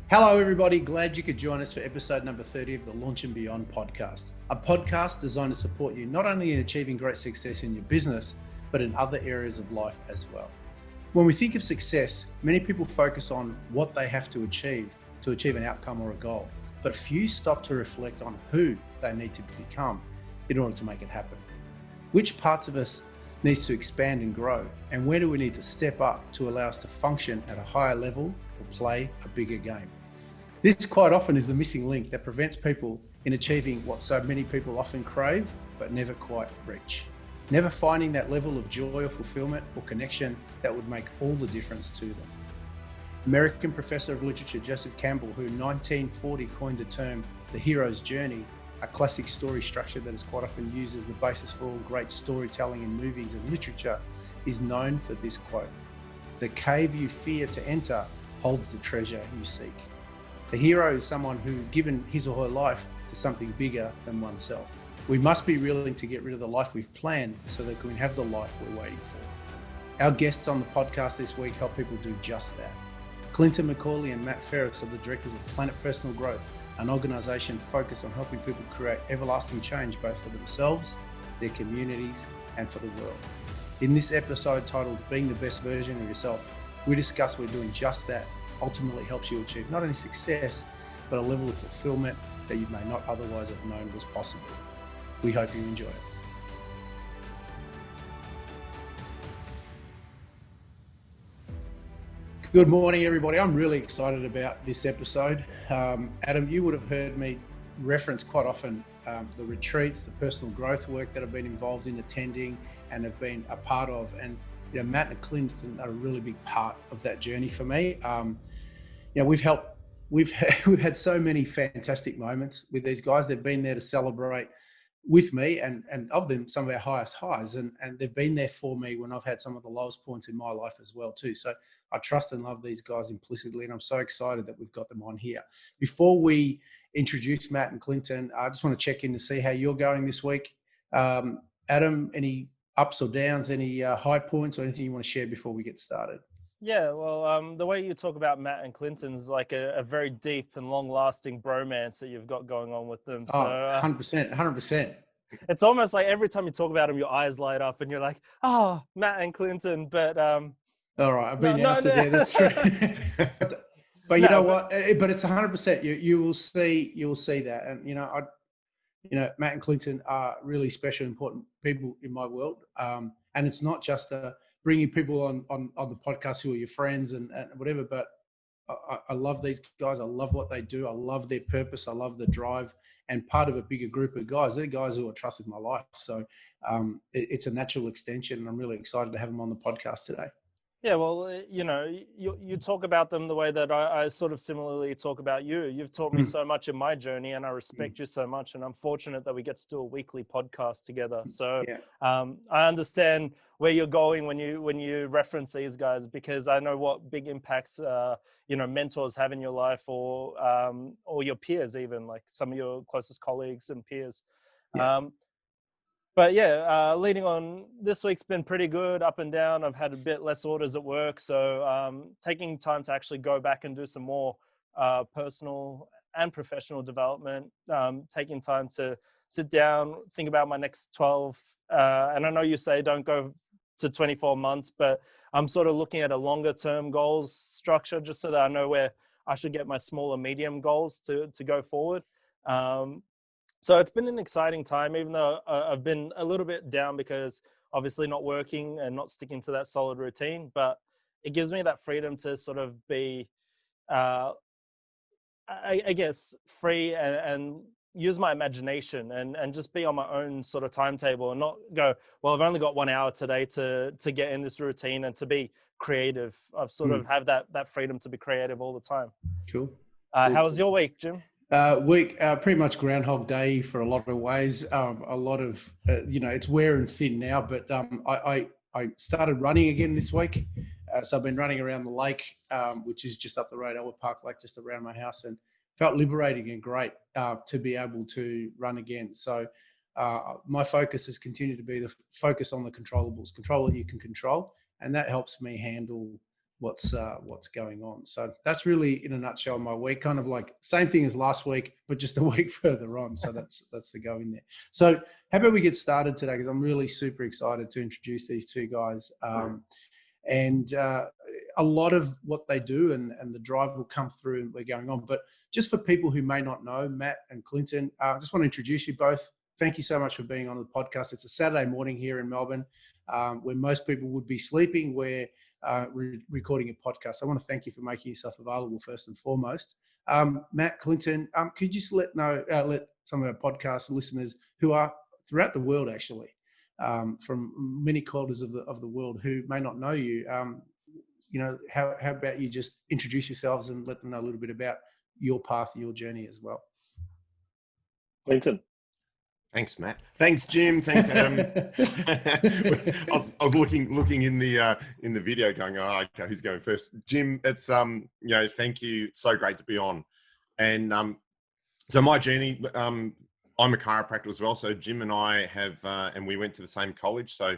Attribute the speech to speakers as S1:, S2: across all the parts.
S1: Hello, everybody. Glad you could join us for episode number 30 of the Launch and Beyond podcast, a podcast designed to support you not only in achieving great success in your business, but in other areas of life as well. When we think of success, many people focus on what they have to achieve an outcome or a goal, but few stop to reflect on who they need to become in order to make it happen. Which parts of us needs to expand and grow, and where do we need to step up to allow us to function at a higher level or play a bigger game? This quite often is the missing link that prevents people in achieving what so many people often crave, but never quite reach. Never finding that level of joy or fulfillment or connection that would make all the difference to them. American professor of literature Joseph Campbell, who in 1940 coined the term the hero's journey, a classic story structure that is quite often used as the basis for all great storytelling in movies and literature, is known for this quote: "The cave you fear to enter holds the treasure you seek." The hero is someone who given his or her life to something bigger than oneself. We must be willing to get rid of the life we've planned so that we can have the life we're waiting for. Our guests on the podcast this week help people do just that. Clinton McCauley and Matt Ferris are the directors of Planet Personal Growth, an organization focused on helping people create everlasting change both for themselves, their communities, and for the world. In this episode titled Being the Best Version of Yourself, we discuss where doing just that ultimately helps you achieve not only success, but a level of fulfillment that you may not otherwise have known was possible. We hope you enjoy it. Good morning, everybody. I'm really excited about this episode. Adam, you would have heard me reference quite often the retreats, the personal growth work that I've been involved in attending and have been a part of. And Matt and Clinton are a really big part of that journey for me. We've had so many fantastic moments with these guys. They've been there to celebrate with me and of them some of our highest highs, and they've been there for me when I've had some of the lowest points in my life as well too. So I trust and love these guys implicitly, and I'm so excited that we've got them on here. Before we introduce Matt and Clinton, I just want to check in to see how you're going this week. Adam, any ups or downs, any high points or anything you want to share before we get started?
S2: Yeah, well, the way you talk about Matt and Clinton's like a very deep and long-lasting bromance that you've got going on with them. So
S1: 100%, 100%.
S2: It's almost like every time you talk about them, your eyes light up and you're like, oh, Matt and Clinton. But
S1: all right, I've been out there. That's true. but you know what? But it's 100%. You will see that, and Matt and Clinton are really special, important people in my world. And it's not just bringing people on the podcast who are your friends and whatever, but I love these guys. I love what they do. I love their purpose. I love the drive, and part of a bigger group of guys. They're guys who are trusted my life. So it's a natural extension, and I'm really excited to have them on the podcast today.
S2: Yeah, well, you talk about them the way that I sort of similarly talk about you. You've taught me so much in my journey, and I respect you so much. And I'm fortunate that we get to do a weekly podcast together. So
S1: yeah.
S2: I understand where you're going when you reference these guys, because I know what big impacts mentors have in your life, or your peers, even like some of your closest colleagues and peers.
S1: Yeah.
S2: But yeah, leading on, this week's been pretty good, up and down. I've had a bit less orders at work. So taking time to actually go back and do some more personal and professional development, taking time to sit down, think about my next 12. And I know you say don't go to 24 months, but I'm sort of looking at a longer term goals structure just so that I know where I should get my smaller medium goals to go forward. So it's been an exciting time, even though I've been a little bit down because obviously not working and not sticking to that solid routine, but it gives me that freedom to sort of be, I guess, free and use my imagination and just be on my own sort of timetable and not go, well, I've only got 1 hour today to get in this routine and to be creative. I've sort of have that freedom to be creative all the time.
S1: Cool.
S2: How was your week, Jim?
S1: Week pretty much Groundhog Day for a lot of ways. A lot of it's wear and thin now, but I started running again this week. So I've been running around the lake, which is just up the road, Albert Park Lake, just around my house, and felt liberating and great to be able to run again. So my focus has continued to be the focus on the controllables, control what you can control, and that helps me handle what's going on. So that's really, in a nutshell, my week. Kind of like same thing as last week, but just a week further on. So that's the go in there. So how about we get started today? Because I'm really super excited to introduce these two guys. And a lot of what they do and the drive will come through and we're going on. But just for people who may not know, Matt and Clinton, I just want to introduce you both. Thank you so much for being on the podcast. It's a Saturday morning here in Melbourne, where most people would be sleeping. We're recording a podcast. I want to thank you for making yourself available first and foremost. Matt, Clinton, could you just let some of our podcast listeners who are throughout the world, actually, from many quarters of the world who may not know you, how about you just introduce yourselves and let them know a little bit about your path, your journey as well.
S3: Clinton.
S4: Thanks, Matt. Thanks, Jim. Thanks, Adam. I was looking in the video, going, "Oh, okay, who's going first?" Jim, it's thank you. It's so great to be on. And so my journey, I'm a chiropractor as well. So Jim and I have, and we went to the same college. So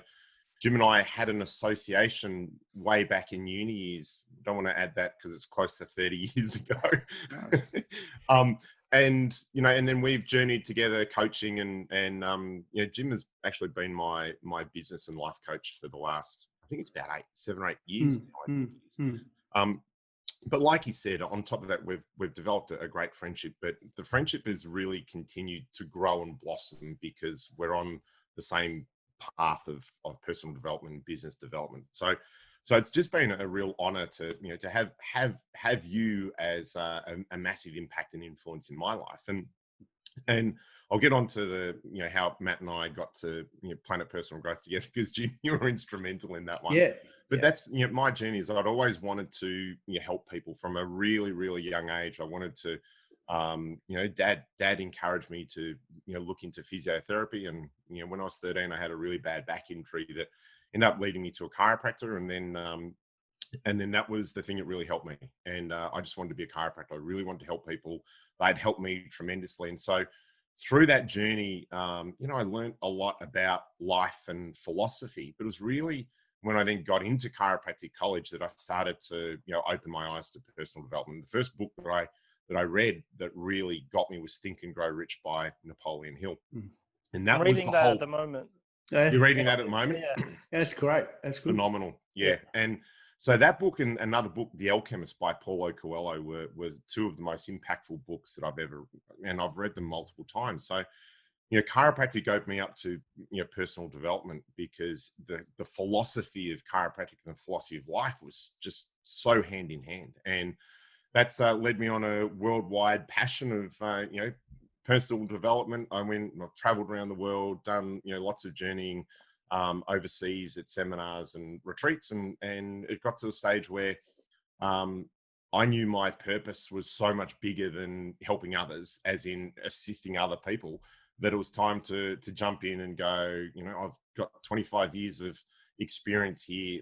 S4: Jim and I had an association way back in uni years. Don't want to add that because it's close to 30 years ago. And then we've journeyed together coaching and Jim has actually been my business and life coach for the last, I think it's about 7 or 8 years now. But like he said, on top of that, we've developed a great friendship, but the friendship has really continued to grow and blossom because we're on the same path of personal development and business development. So it's just been a real honor to have you as a massive impact and influence in my life. And I'll get on to the, how Matt and I got to Planet Personal Growth together because Jim, you were instrumental in that one.
S1: Yeah.
S4: But that's, my journey is I'd always wanted to help people from a really, really young age. I wanted to, dad encouraged me to, look into physiotherapy. And, when I was 13, I had a really bad back injury that ended up leading me to a chiropractor. And then that was the thing that really helped me. And I just wanted to be a chiropractor. I really wanted to help people. They'd helped me tremendously. And so through that journey, I learned a lot about life and philosophy, but it was really when I then got into chiropractic college that I started to, open my eyes to personal development. The first book that I read that really got me was Think and Grow Rich by Napoleon Hill. And that was the whole...
S2: at the moment.
S4: You're reading that at the moment?
S2: Yeah.
S1: That's great. That's good.
S4: Phenomenal. Yeah. And so that book and another book, The Alchemist by Paulo Coelho, was two of the most impactful books that I've ever, and I've read them multiple times. So, chiropractic opened me up to, personal development because the philosophy of chiropractic and the philosophy of life was just so hand in hand. And that's led me on a worldwide passion of, personal development. I've traveled around the world, done, lots of journeying overseas at seminars and retreats. And it got to a stage where I knew my purpose was so much bigger than helping others, as in assisting other people, that it was time to jump in and go, I've got 25 years of experience here.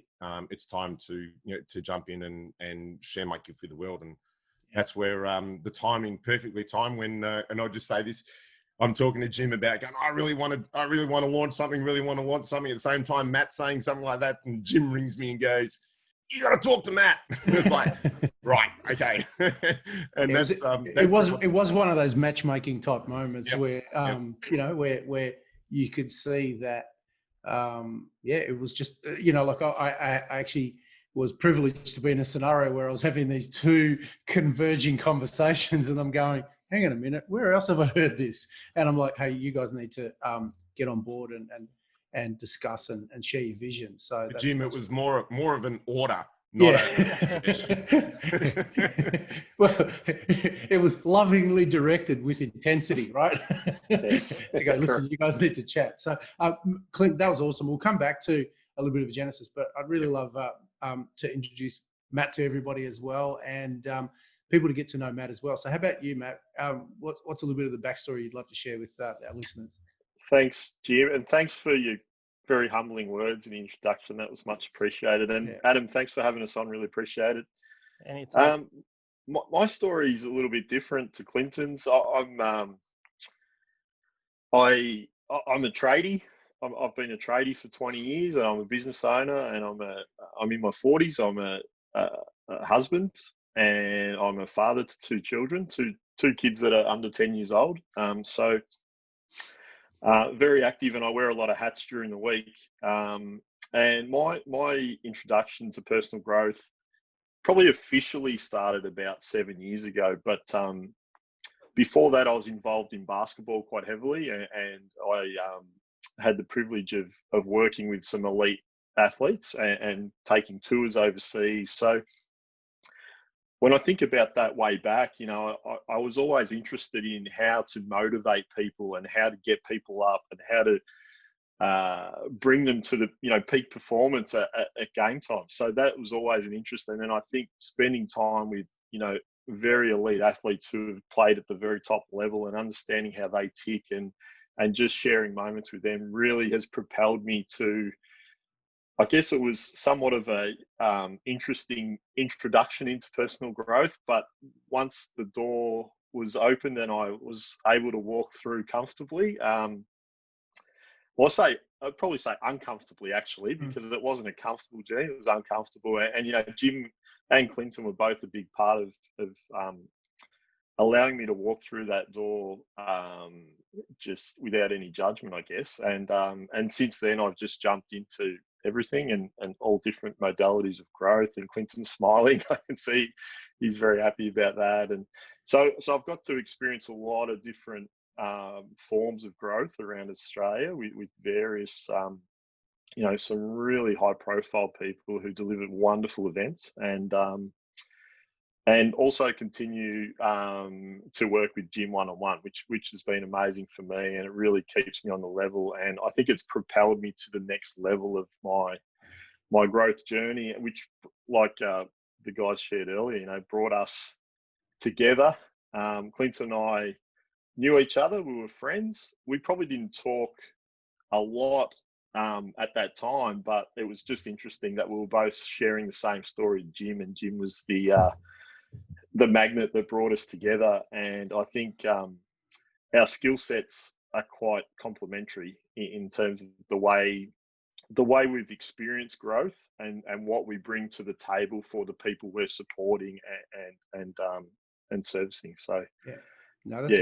S4: It's time to jump in and share my gift with the world. And that's where the timing perfectly timed when, and I'll just say this, I'm talking to Jim about going, I really want to launch something, At the same time, Matt's saying something like that. And Jim rings me and goes, you got to talk to Matt. And it's like, right. Okay. And
S1: it was one of those matchmaking type moments where, where you could see that, it was just, like I actually was privileged to be in a scenario where I was having these two converging conversations and I'm going, hang on a minute, where else have I heard this? And I'm like, hey, you guys need to get on board and discuss and share your vision. So
S4: Jim, it was more of an order,
S1: not well, it was lovingly directed with intensity, right? To go, listen, you guys need to chat. So Clint, that was awesome. We'll come back to a little bit of a genesis, but I'd really love to introduce Matt to everybody as well, and people to get to know Matt as well. So how about you, Matt? What's a little bit of the backstory you'd love to share with our listeners?
S3: Thanks, Jim, and thanks for your very humbling words in the introduction. That was much appreciated. And Adam, thanks for having us on. Really appreciate it.
S2: Anytime.
S3: My story is a little bit different to Clinton's. I'm a tradie. I've been a tradie for 20 years, and I'm a business owner, and I'm in my 40s. I'm a husband, and I'm a father to two children, two kids that are under 10 years old. So very active, and I wear a lot of hats during the week. And my introduction to personal growth probably officially started about 7 years ago. But before that, I was involved in basketball quite heavily, and I had the privilege of working with some elite athletes and taking tours overseas. So when I think about that way back, I was always interested in how to motivate people and how to get people up and how to bring them to the peak performance at game time. So that was always an interest. And then I think spending time with very elite athletes who have played at the very top level and understanding how they tick and just sharing moments with them really has propelled me to, I guess it was somewhat of a interesting introduction into personal growth. But once the door was opened and I was able to walk through comfortably, I'd probably say uncomfortably, actually, because it wasn't a comfortable journey. It was uncomfortable. And Jim and Clinton were both a big part of allowing me to walk through that door just without any judgment, I guess. And since then, I've just jumped into everything and all different modalities of growth. And Clinton's smiling. I can see he's very happy about that. And so I've got to experience a lot of different forms of growth around Australia with various, some really high profile people who deliver wonderful events, and also continue to work with Jim one-on-one, which has been amazing for me, and it really keeps me on the level. And I think it's propelled me to the next level of my growth journey, which, like the guys shared earlier, brought us together. Clinton and I knew each other. We were friends. We probably didn't talk a lot at that time, but it was just interesting that we were both sharing the same story, Jim, and Jim was the magnet that brought us together. And I think our skill sets are quite complementary in terms of the way we've experienced growth and what we bring to the table for the people we're supporting and servicing. So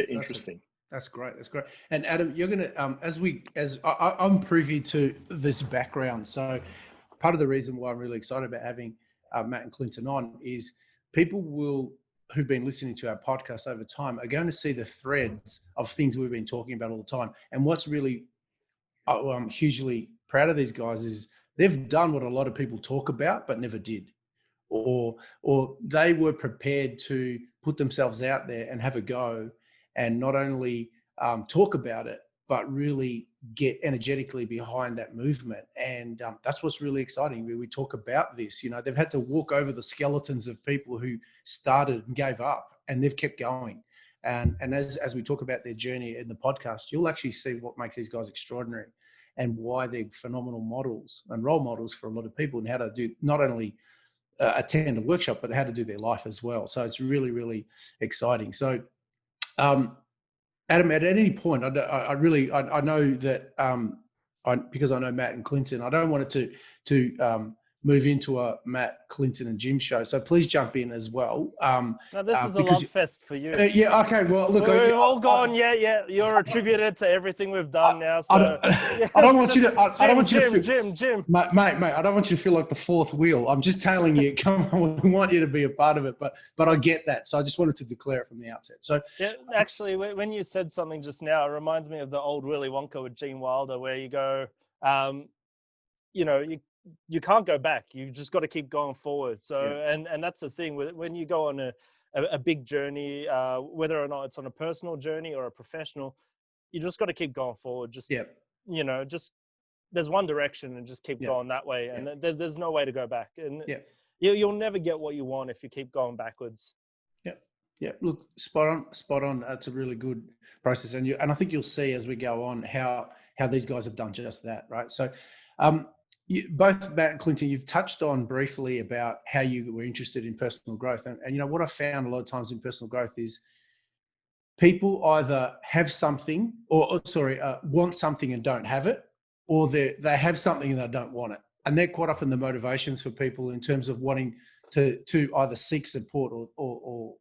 S3: interesting.
S1: That's great. And Adam, you're going to, I'm privy to this background. So part of the reason why I'm really excited about having Matt and Clinton on is people who've been listening to our podcast over time are going to see the threads of things we've been talking about all the time. And what's really, I'm hugely proud of these guys is they've done what a lot of people talk about, but never did. Or they were prepared to put themselves out there and have a go and not only talk about it, but really get energetically behind that movement. And that's what's really exciting. We talk about this, they've had to walk over the skeletons of people who started and gave up, and they've kept going. And as we talk about their journey in the podcast, you'll actually see what makes these guys extraordinary and why they're phenomenal models and role models for a lot of people, and how to do not only attend a workshop, but how to do their life as well. So it's really, really exciting. So, Adam, at any point, I know that because I know Matt and Clinton, I don't want it to move into a Matt, Clinton, and Jim show. So please jump in as well.
S2: No, this is a love fest for you.
S1: Yeah. Okay. Well, look,
S2: we've all gone. Yeah. You're attributed to everything we've done now. So
S1: I don't want you to.
S2: Jim.
S1: Mate. I don't want you to feel like the fourth wheel. I'm just telling you. Come on, we want you to be a part of it. But I get that. So I just wanted to declare it from the outset. So
S2: yeah, actually, when you said something just now, it reminds me of the old Willy Wonka with Gene Wilder, where you go, you can't go back. You just got to keep going forward. So, and that's the thing when you go on a big journey, whether or not it's on a personal journey or a professional, you just got to keep going forward. Just, just there's one direction and just keep going that way. And there's no way to go back. And you'll never get what you want if you keep going backwards.
S1: Yeah. Look, spot on. That's a really good process. And I think you'll see as we go on how these guys have done just that. Right. So, both Matt and Clinton, you've touched on briefly about how you were interested in personal growth. And what I found a lot of times in personal growth is people either have something want something and don't have it, or they have something and they don't want it. And they're quite often the motivations for people in terms of wanting to either seek support or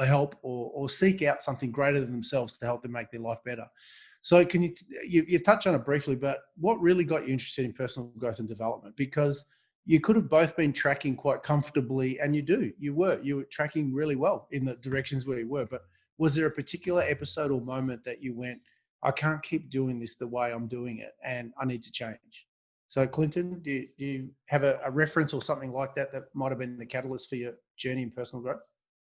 S1: help or seek out something greater than themselves to help them make their life better. So can you've touched on it briefly, but what really got you interested in personal growth and development? Because you could have both been tracking quite comfortably, and you were tracking really well in the directions where you were. But was there a particular episode or moment that you went, I can't keep doing this the way I'm doing it, and I need to change? So Clinton, do you have a reference or something like that might have been the catalyst for your journey in personal growth?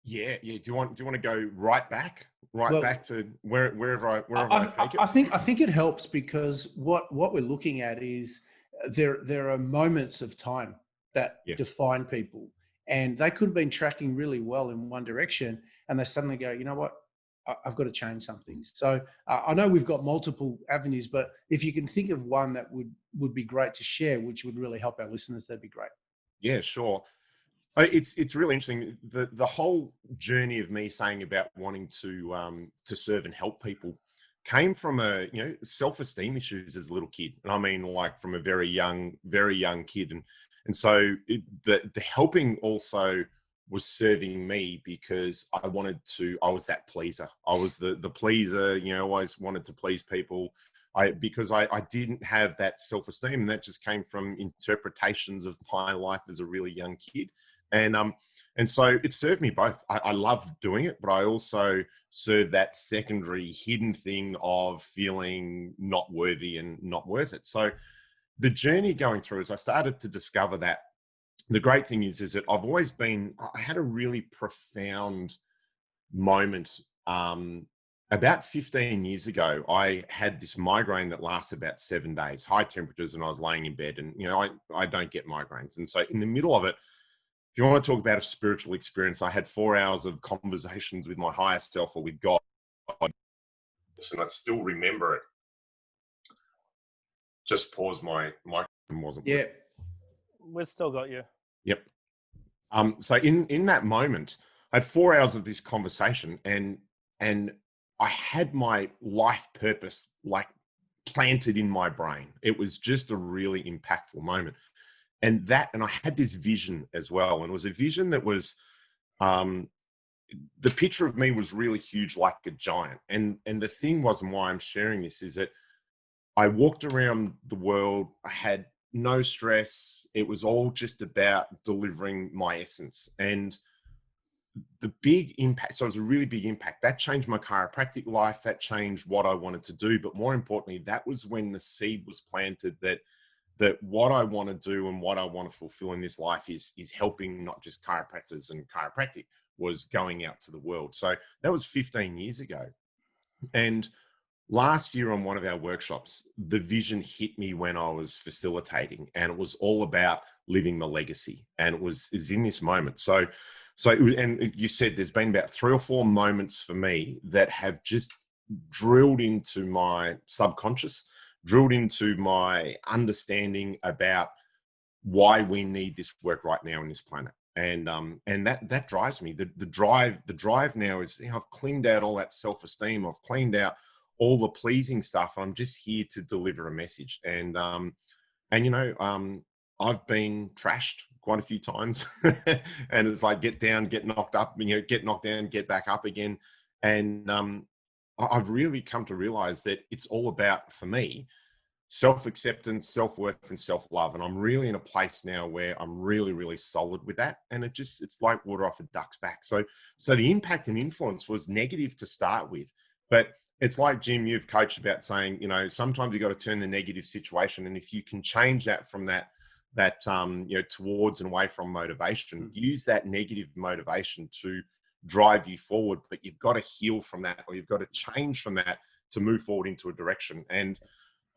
S4: Yeah. Do you want to go right back to wherever I take it?
S1: I think it helps because what we're looking at is there are moments of time that define people, and they could have been tracking really well in one direction, and they suddenly go, you know what, I've got to change something. So I know we've got multiple avenues, but if you can think of one that would be great to share, which would really help our listeners, that'd be great.
S4: Yeah, sure. It's really interesting. The whole journey of me saying about wanting to serve and help people came from self-esteem issues as a little kid, and I mean like from a very young kid, and so the helping also was serving me because I was that pleaser. I was the pleaser, always wanted to please people. Because I didn't have that self-esteem, and that just came from interpretations of my life as a really young kid. And so it served me both. I loved doing it, but I also served that secondary hidden thing of feeling not worthy and not worth it. So the journey going through, as I started to discover that, the great thing is that I had a really profound moment. About 15 years ago, I had this migraine that lasted about 7 days, high temperatures, and I was laying in bed, and I don't get migraines. And so in the middle of it, if you want to talk about a spiritual experience, I had 4 hours of conversations with my higher self or with God, and I still remember it. Just pause, my microphone wasn't working.
S2: Yeah, we've still got you.
S4: Yep. So in that moment, I had 4 hours of this conversation, and I had my life purpose like planted in my brain. It was just a really impactful moment. And I had this vision as well. And it was a vision that was, the picture of me was really huge, like a giant. And the thing was, and why I'm sharing this, is that I walked around the world. I had no stress. It was all just about delivering my essence. And the big impact, so it was a really big impact. That changed my chiropractic life. That changed what I wanted to do. But more importantly, that was when the seed was planted that what I want to do and what I want to fulfill in this life is helping not just chiropractors and chiropractic, was going out to the world. So that was 15 years ago. And last year on one of our workshops, the vision hit me when I was facilitating, and it was all about living the legacy. And it was in this moment. So and you said there's been about 3 or 4 moments for me that have just drilled into my subconscious, drilled into my understanding about why we need this work right now on this planet. And that drives me. The drive now is, I've cleaned out all that self-esteem. I've cleaned out all the pleasing stuff. I'm just here to deliver a message. And I've been trashed quite a few times, and it's like, get down, get knocked up, get knocked down, get back up again. And I've really come to realize that it's all about, for me, self-acceptance, self-worth, and self-love. And I'm really in a place now where I'm really, really solid with that. And it's like water off a duck's back. So the impact and influence was negative to start with, but it's like, Jim, you've coached about saying, sometimes you got to turn the negative situation. And if you can change that from that towards and away from motivation, use that negative motivation to drive you forward, but you've got to heal from that, or you've got to change from that to move forward into a direction. And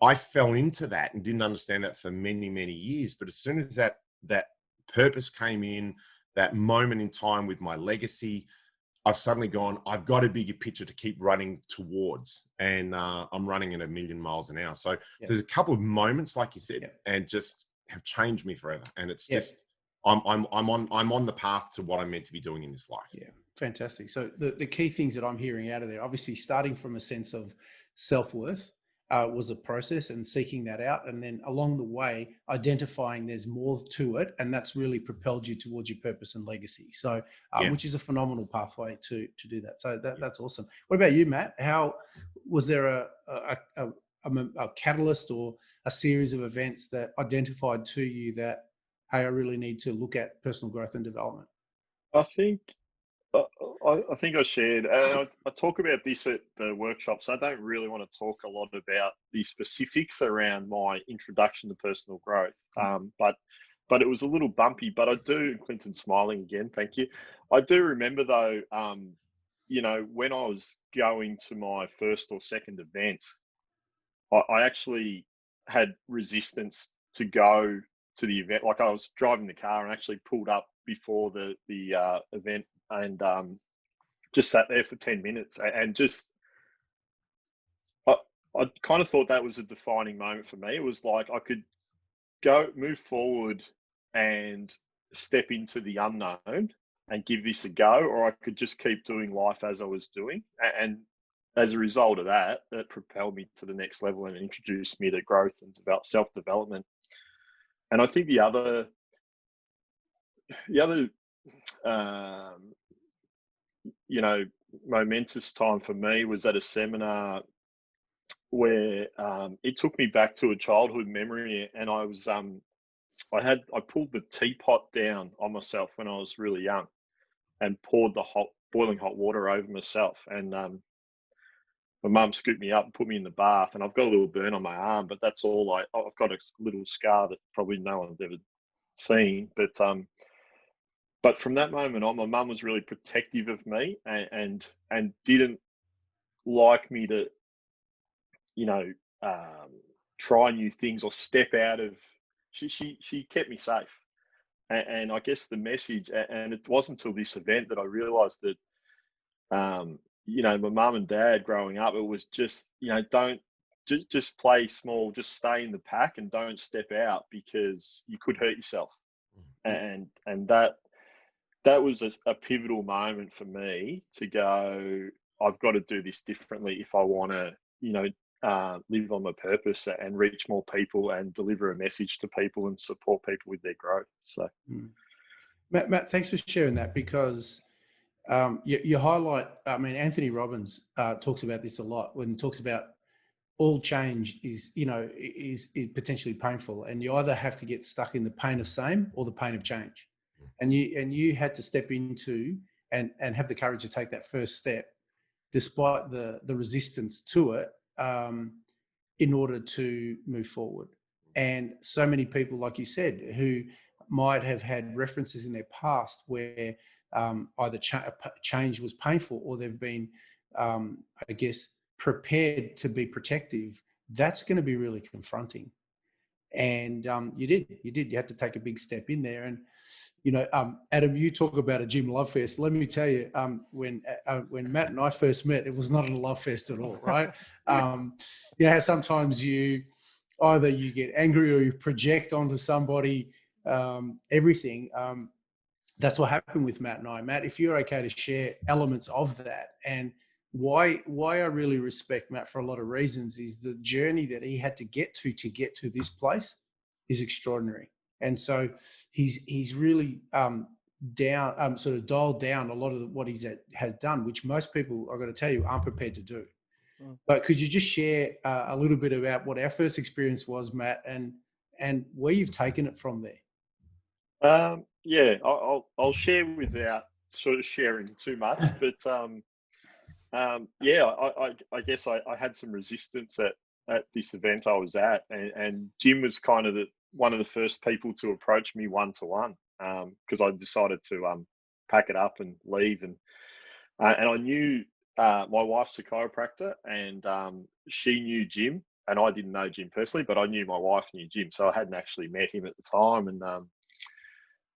S4: I fell into that and didn't understand that for many, many years. But as soon as that purpose came in, that moment in time with my legacy, I've suddenly gone, I've got a bigger picture to keep running towards. And I'm running at 1,000,000 miles an hour. So there's a couple of moments, like you said, and just have changed me forever. And it's just, I'm on the path to what I'm meant to be doing in this life.
S1: Yeah, fantastic. So the key things that I'm hearing out of there, obviously starting from a sense of self-worth was a process and seeking that out, and then along the way identifying there's more to it, and that's really propelled you towards your purpose and legacy. So which is a phenomenal pathway to do that. So that's awesome. What about you, Matt? How was there a catalyst or a series of events that identified to you that, hey, I really need to look at personal growth and development?
S3: I think I think I shared, and I talk about this at the workshop, so I don't really want to talk a lot about the specifics around my introduction to personal growth. But it was a little bumpy. But I do, Clinton's smiling again, thank you. I do remember though, when I was going to my first or second event, I actually had resistance to go to the event. Like, I was driving the car and actually pulled up before the event, and just sat there for 10 minutes, and just I kind of thought that was a defining moment for me. It was like I could move forward and step into the unknown and give this a go, or I could just keep doing life as I was doing. And as a result of that, that propelled me to the next level and introduced me to growth and self-development. And I think the other momentous time for me was at a seminar where it took me back to a childhood memory, and I pulled the teapot down on myself when I was really young, and poured the boiling hot water over myself, and my mum scooped me up and put me in the bath, and I've got a little burn on my arm, but that's all. I've got a little scar that probably no one's ever seen, but from that moment on, my mum was really protective of me, and didn't like me to, try new things or step out of. She kept me safe, and I guess the message, and it wasn't until this event that I realised that, my mum and dad growing up, it was just, don't just play small, just stay in the pack, and don't step out because you could hurt yourself, and that was a pivotal moment for me to go, I've got to do this differently if I want to, live on my purpose and reach more people and deliver a message to people and support people with their growth. So,
S1: Matt, thanks for sharing that, because you highlight, Anthony Robbins talks about this a lot when he talks about all change is potentially painful, and you either have to get stuck in the pain of same or the pain of change. And you had to step into and have the courage to take that first step, despite the resistance to it, in order to move forward. And so many people, like you said, who might have had references in their past where either change was painful, or they've been, prepared to be protective, that's going to be really confronting. And you had to take a big step in there. And Adam, you talk about a gym love fest. Let me tell you, when Matt and I first met, it was not a love fest at all, right? Sometimes you get angry or you project onto somebody everything. That's what happened with Matt and I. Matt, if you're okay to share elements of that, and why I really respect Matt for a lot of reasons, is the journey that he had to get to this place is extraordinary. And so he's really sort of dialed down a lot of what has done, which most people, I've got to tell you, aren't prepared to do. But could you just share a little bit about what our first experience was, Matt, and where you've taken it from there?
S3: I'll share without sort of sharing too much, but I guess I had some resistance at this event I was at, and Jim was kind of one of the first people to approach me one-to-one, because I decided to pack it up and leave, and I knew my wife's a chiropractor, and she knew Jim, and I didn't know Jim personally, but I knew my wife knew Jim, so I hadn't actually met him at the time, and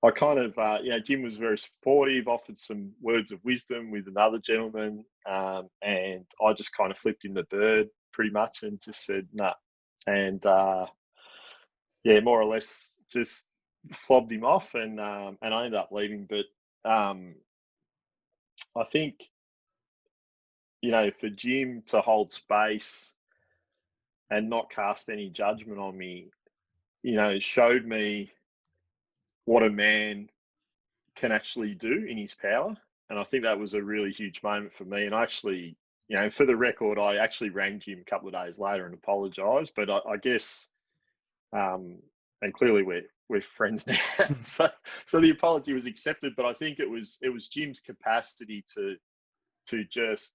S3: I kind of, Jim was very supportive, offered some words of wisdom with another gentleman, and I just kind of flipped him the bird pretty much and just said, nah. And more or less just fobbed him off, and I ended up leaving. But I think, for Jim to hold space and not cast any judgment on me, you know, showed me what a man can actually do in his power. And I think that was a really huge moment for me. And I actually, you know, for the record, I actually rang him a couple of days later and apologised. But I guess, and clearly we're friends now, so the apology was accepted. But I think it was Jim's capacity to just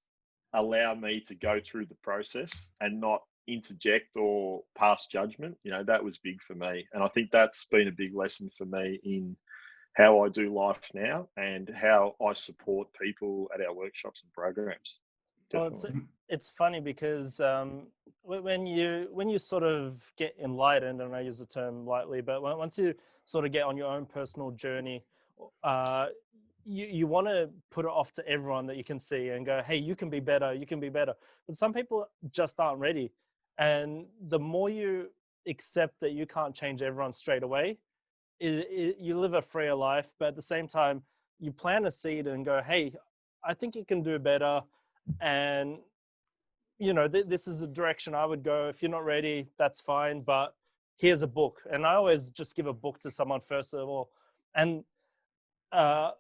S3: allow me to go through the process and not interject or pass judgment. You know, that was big for me, and I think that's been a big lesson for me in how I do life now and how I support people at our workshops and programs. Definitely.
S2: Well, it's funny because when you sort of get enlightened, and I use the term lightly, but once you sort of get on your own personal journey, you want to put it off to everyone that you can see and go, hey, you can be better, you can be better. But some people just aren't ready. And the more you accept that you can't change everyone straight away, you live a freer life. But at the same time, you plant a seed and go, hey, I think you can do better. And, you know, this is the direction I would go. If you're not ready, that's fine. But here's a book. And I always just give a book to someone first of all. And I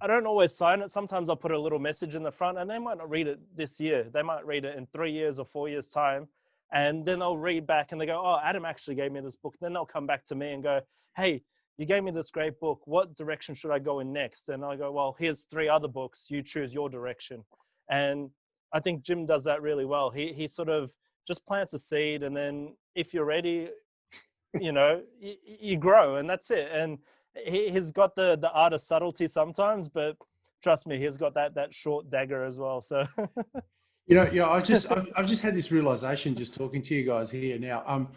S2: don't always sign it. Sometimes I'll put a little message in the front, and they might not read it this year. They might read it in 3 years or 4 years' time. And then they'll read back and they go, oh, Adam actually gave me this book. Then they'll come back to me and go, hey, you gave me this great book. What direction should I go in next? And I go, well, here's 3 other books. You choose your direction. And I think Jim does that really well. He sort of just plants a seed, and then if you're ready, you know, you grow, and that's it. And he's got the art of subtlety sometimes, but trust me, he's got that short dagger as well. So,
S1: I've just had this realization just talking to you guys here now.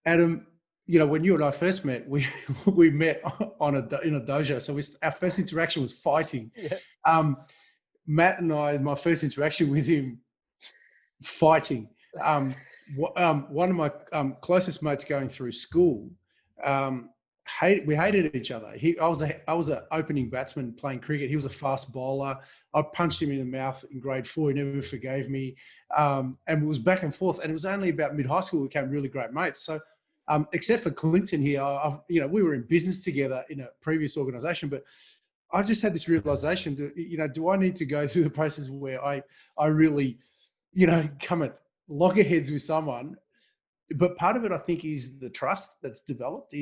S1: Adam, you know, when you and I first met, we met in a dojo. So our first interaction was fighting. Yeah. Matt and I, my first interaction with him, fighting. One of my closest mates going through school, we hated each other. I was an opening batsman playing cricket. He was a fast bowler. I punched him in the mouth in grade 4. He never forgave me, and it was back and forth. And it was only about mid high school we became really great mates. So, except for Clinton here, we were in business together in a previous organisation, but I just had this realization, do I need to go through the process where I really, come at loggerheads with someone? But part of it, I think, is the trust that's developed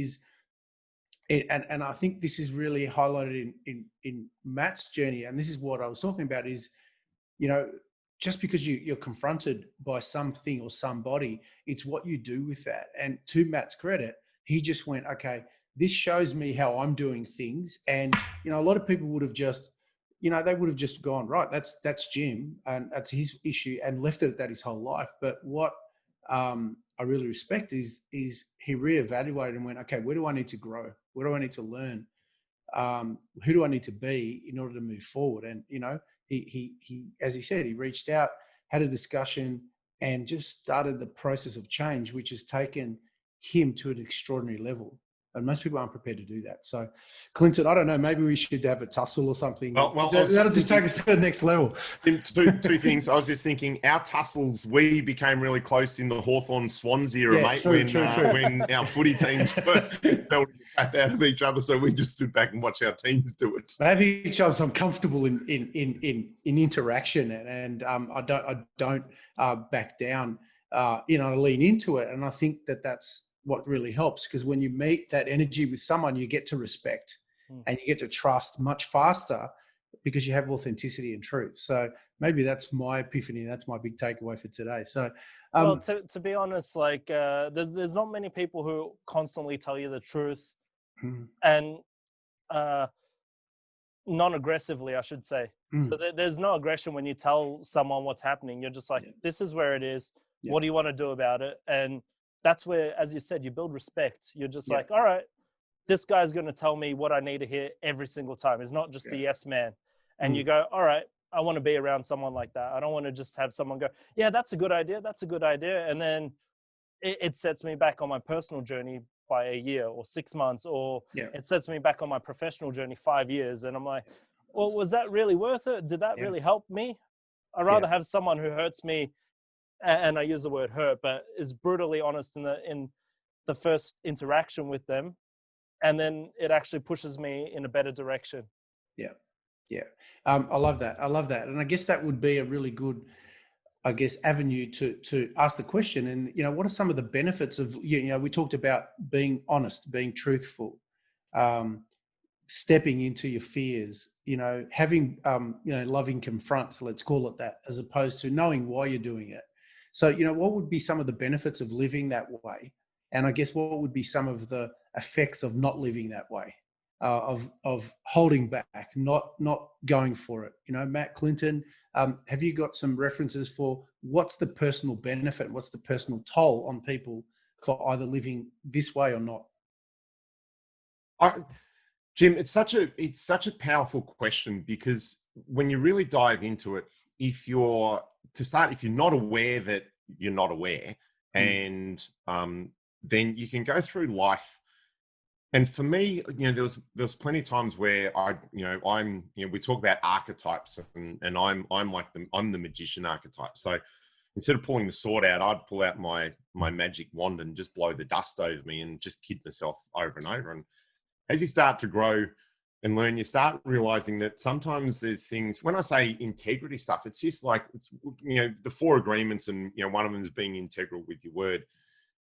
S1: and I think this is really highlighted in Matt's journey. And this is what I was talking about is, just because you're confronted by something or somebody, it's what you do with that. And to Matt's credit, he just went, okay, this shows me how I'm doing things. And, a lot of people would have just, they would have just gone, right, that's Jim and that's his issue and left it at that his whole life. But what I really respect is he reevaluated and went, okay, where do I need to grow? Where do I need to learn? Who do I need to be in order to move forward? And, he, as he said, he reached out, had a discussion and just started the process of change, which has taken him to an extraordinary level. And most people aren't prepared to do that. So, Clinton, I don't know, maybe we should have a tussle or something.
S4: Well,
S1: that'll just take us to the next level.
S4: Two things. I was just thinking, our tussles, we became really close in the Hawthorn Swans era, mate, when our footy teams were belting the crap out of each other. So we just stood back and watched our teams do it.
S1: Maybe it shows I'm comfortable in interaction, and I don't back down. I lean into it, and I think that's what really helps, because when you meet that energy with someone, you get to respect and you get to trust much faster because you have authenticity and truth. So maybe that's my epiphany. That's my big takeaway for today. So,
S2: well, to be honest, like there's not many people who constantly tell you the truth and non-aggressively, I should say. So there's no aggression when you tell someone what's happening. You're just like, this is where it is. Yeah. What do you want to do about it? And that's where, as you said, you build respect. You're just like, all right, this guy's going to tell me what I need to hear every single time. It's not just a yes man. And you go, all right, I want to be around someone like that. I don't want to just have someone go, yeah, that's a good idea. That's a good idea. And then it sets me back on my personal journey by a year or 6 months, or it sets me back on my professional journey 5 years. And I'm like, well, was that really worth it? Did that really help me? I'd rather have someone who hurts me and I use the word hurt, but is brutally honest in the first interaction with them, and then it actually pushes me in a better direction.
S1: Yeah. Yeah. I love that. I love that. And I guess that would be a really good, I guess, avenue to ask the question. And, what are some of the benefits of, we talked about being honest, being truthful, stepping into your fears, having, loving confront, let's call it that, as opposed to knowing why you're doing it. So, what would be some of the benefits of living that way? And I guess what would be some of the effects of not living that way, of holding back, not going for it? Matt Clinton, have you got some references for what's the personal benefit, what's the personal toll on people for either living this way or not?
S4: Jim, it's such a powerful question, because when you really dive into it, if you're not aware that you're not aware, and then you can go through life. And for me, there was plenty of times where we talk about archetypes, and I'm the magician archetype. So instead of pulling the sword out, I'd pull out my magic wand and just blow the dust over me and just kid myself over and over. And as you start to grow and learn, you start realizing that sometimes there's things, when I say integrity stuff, it's just like, the 4 agreements, and, one of them is being integral with your word.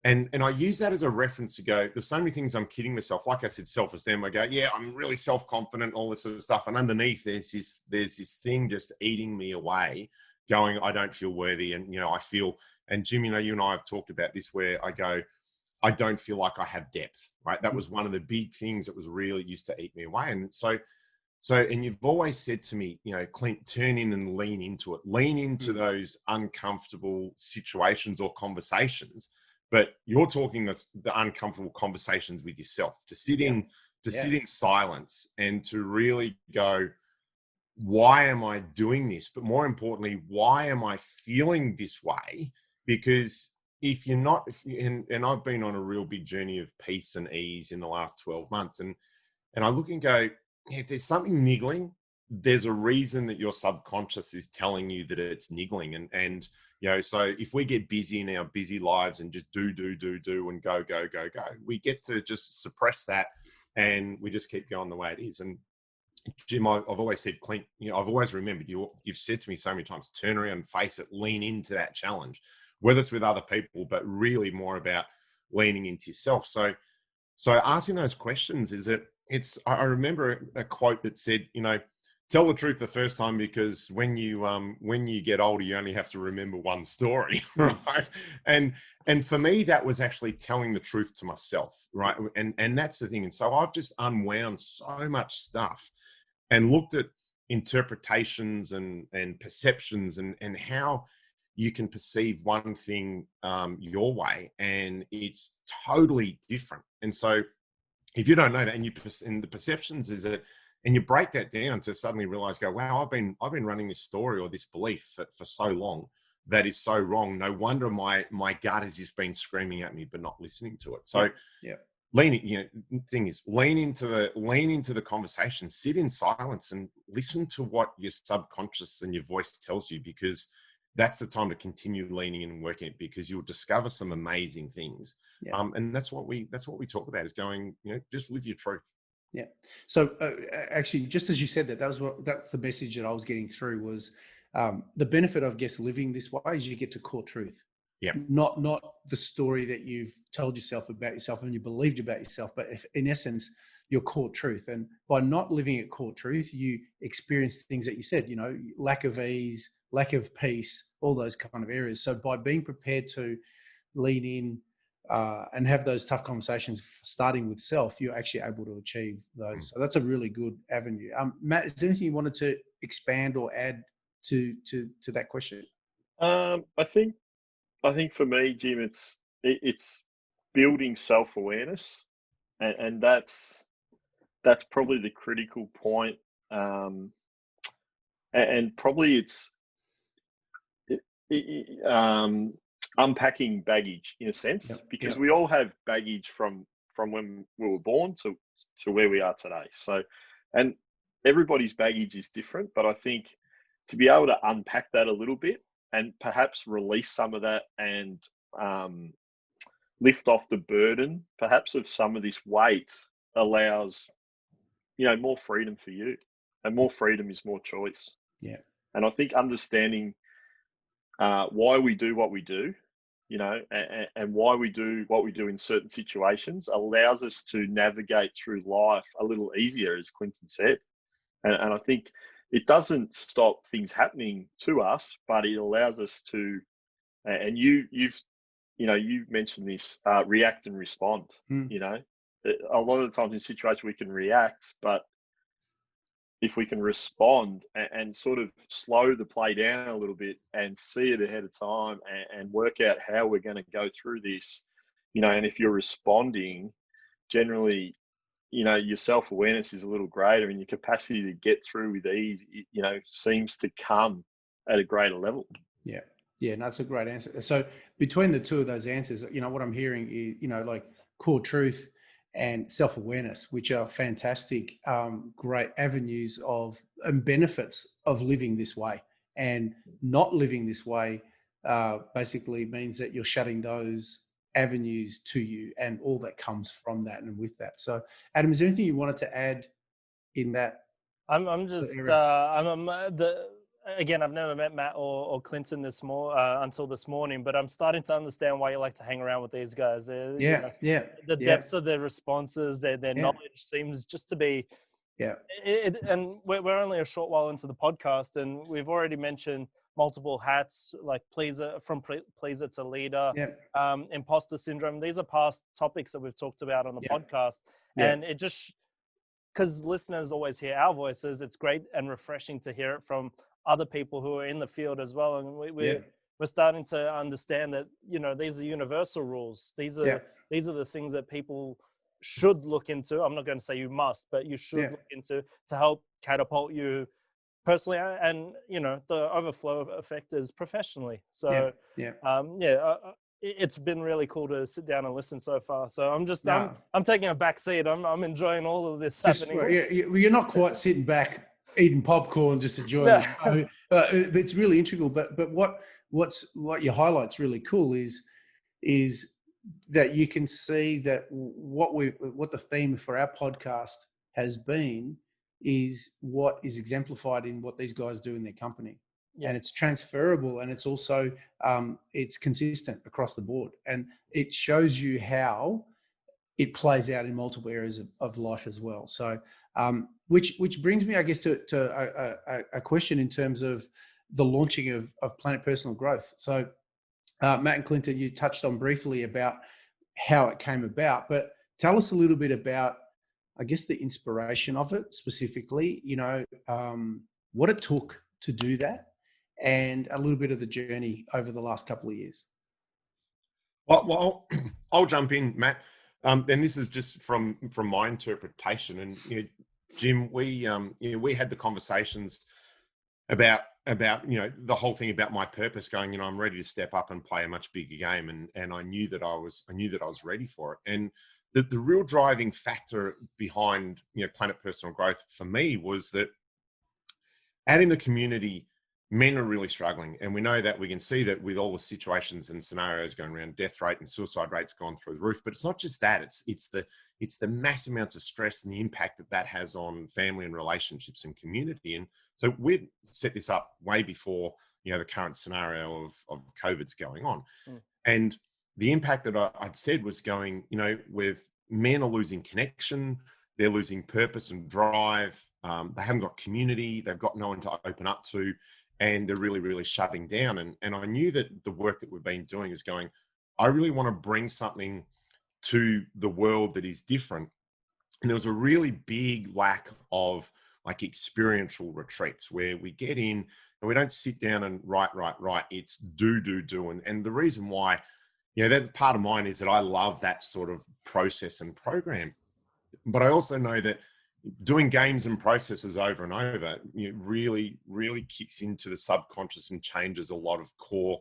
S4: And I use that as a reference to go, there's so many things I'm kidding myself. Like I said, self-esteem, I go, yeah, I'm really self-confident, all this sort of stuff. And underneath there's this thing just eating me away, going, I don't feel worthy. And, I feel, and Jim, you and I have talked about this, where I go, I don't feel like I have depth, right? That was one of the big things that was really used to eat me away. And so, and you've always said to me, Clint, turn in and lean into it, lean into those uncomfortable situations or conversations. But you're talking the uncomfortable conversations with yourself, to sit in silence and to really go, why am I doing this? But more importantly, why am I feeling this way? Because if you're not, and I've been on a real big journey of peace and ease in the last 12 months. And I look and go, if there's something niggling, there's a reason that your subconscious is telling you that it's niggling. And so if we get busy in our busy lives and just do and go, we get to just suppress that, and we just keep going the way it is. And Jim, I've always said, Clint, I've always remembered you've said to me so many times, turn around, face it, lean into that challenge, whether it's with other people, but really more about leaning into yourself. So asking those questions I remember a quote that said, tell the truth the first time, because when you get older, you only have to remember one story, right? And for me, that was actually telling the truth to myself, right? And that's the thing. And so I've just unwound so much stuff and looked at interpretations and perceptions and how you can perceive one thing your way, and it's totally different. And so if you don't know that, and the perceptions is that, and you break that down to suddenly realize, go, wow, I've been running this story or this belief for so long that is so wrong. No wonder my gut has just been screaming at me, but not listening to it. So lean into the conversation, sit in silence and listen to what your subconscious and your voice tells you, because that's the time to continue leaning in and working it, because you'll discover some amazing things. And that's what we talk about, is going, just live your truth.
S1: Yeah. So actually, just as you said that's the message that I was getting through was the benefit of, I guess, living this way is you get to core truth.
S4: Yeah.
S1: Not the story that you've told yourself about yourself and you believed about yourself, but in essence, your core truth. And by not living at core truth, you experience things that you said, lack of ease, lack of peace, all those kind of areas. So by being prepared to lean in and have those tough conversations, starting with self, you're actually able to achieve those. So that's a really good avenue. Matt, is there anything you wanted to expand or add to that question?
S3: I think for me, Jim, it's building self-awareness, and that's probably the critical point. And probably it's unpacking baggage in a sense, because we all have baggage from when we were born to where we are today. So, and everybody's baggage is different, but I think to be able to unpack that a little bit perhaps release some of that and lift off the burden, perhaps, of some of this weight allows, more freedom for you. And more freedom is more choice.
S1: Yeah.
S3: And I think understanding why we do what we do, and why we do what we do in certain situations allows us to navigate through life a little easier, as Clinton said. And I think it doesn't stop things happening to us, but it allows us to, and you've mentioned this, react and respond. A lot of the times in situations we can react, but if we can respond and sort of slow the play down a little bit and see it ahead of time and work out how we're going to go through this, and if you're responding, generally, your self-awareness is a little greater, and your capacity to get through with ease, seems to come at a greater level.
S1: Yeah. Yeah, that's a great answer. So between the two of those answers, what I'm hearing is, like core truth and self-awareness, which are fantastic, great avenues of and benefits of living this way. And not living this way basically means that you're shutting those avenues to you and all that comes from that and with that. So, Adam, is there anything you wanted to add in that?
S2: Again, I've never met Matt or Clinton until this morning, but I'm starting to understand why you like to hang around with these guys. The depths of their responses, their knowledge seems just to be.
S1: Yeah.
S2: And we're only a short while into the podcast, and we've already mentioned multiple hats, like pleaser to leader, imposter syndrome. These are past topics that we've talked about on the podcast, and it just, because listeners always hear our voices, it's great and refreshing to hear it from other people who are in the field as well. And we're starting to understand that, these are universal rules. These are the things that people should look into. I'm not going to say you must, but you should look into to help catapult you personally and, the overflow effect is professionally. So, it's been really cool to sit down and listen so far. So I'm taking a back seat. I'm enjoying all of this happening.
S1: You're not quite sitting back eating popcorn, just enjoying it. It's really integral. But what your highlight's really cool is that you can see that what the theme for our podcast has been is what is exemplified in what these guys do in their company. And it's transferable, and it's also it's consistent across the board, and it shows you how it plays out in multiple areas of life as well. So, which brings me, I guess, to a question in terms of the launching of Planet Personal Growth. So, Matt and Clinton, you touched on briefly about how it came about, but tell us a little bit about, I guess, the inspiration of it specifically. What it took to do that, and a little bit of the journey over the last couple of years.
S4: Well, I'll jump in, Matt. And this is just from my interpretation. And Jim, we had the conversations about the whole thing about my purpose. Going, I'm ready to step up and play a much bigger game, and I knew that I was ready for it. And the real driving factor behind Planet Personal Growth for me was that out in the community, men are really struggling. And we know that, we can see that with all the situations and scenarios going around, death rate and suicide rates gone through the roof. But it's not just that, it's the mass amounts of stress and the impact that has on family and relationships and community. And so we'd set this up way before, the current scenario of COVID's going on. And the impact that I'd said was going, with men are losing connection, they're losing purpose and drive. They haven't got community, they've got no one to open up to, and they're really, really shutting down. And I knew that the work that we've been doing is going, I really want to bring something to the world that is different. And there was a really big lack of like experiential retreats where we get in and we don't sit down and write. It's do. And the reason why, that part of mine is that I love that sort of process and program. But I also know that doing games and processes over and over, really, really kicks into the subconscious and changes a lot of core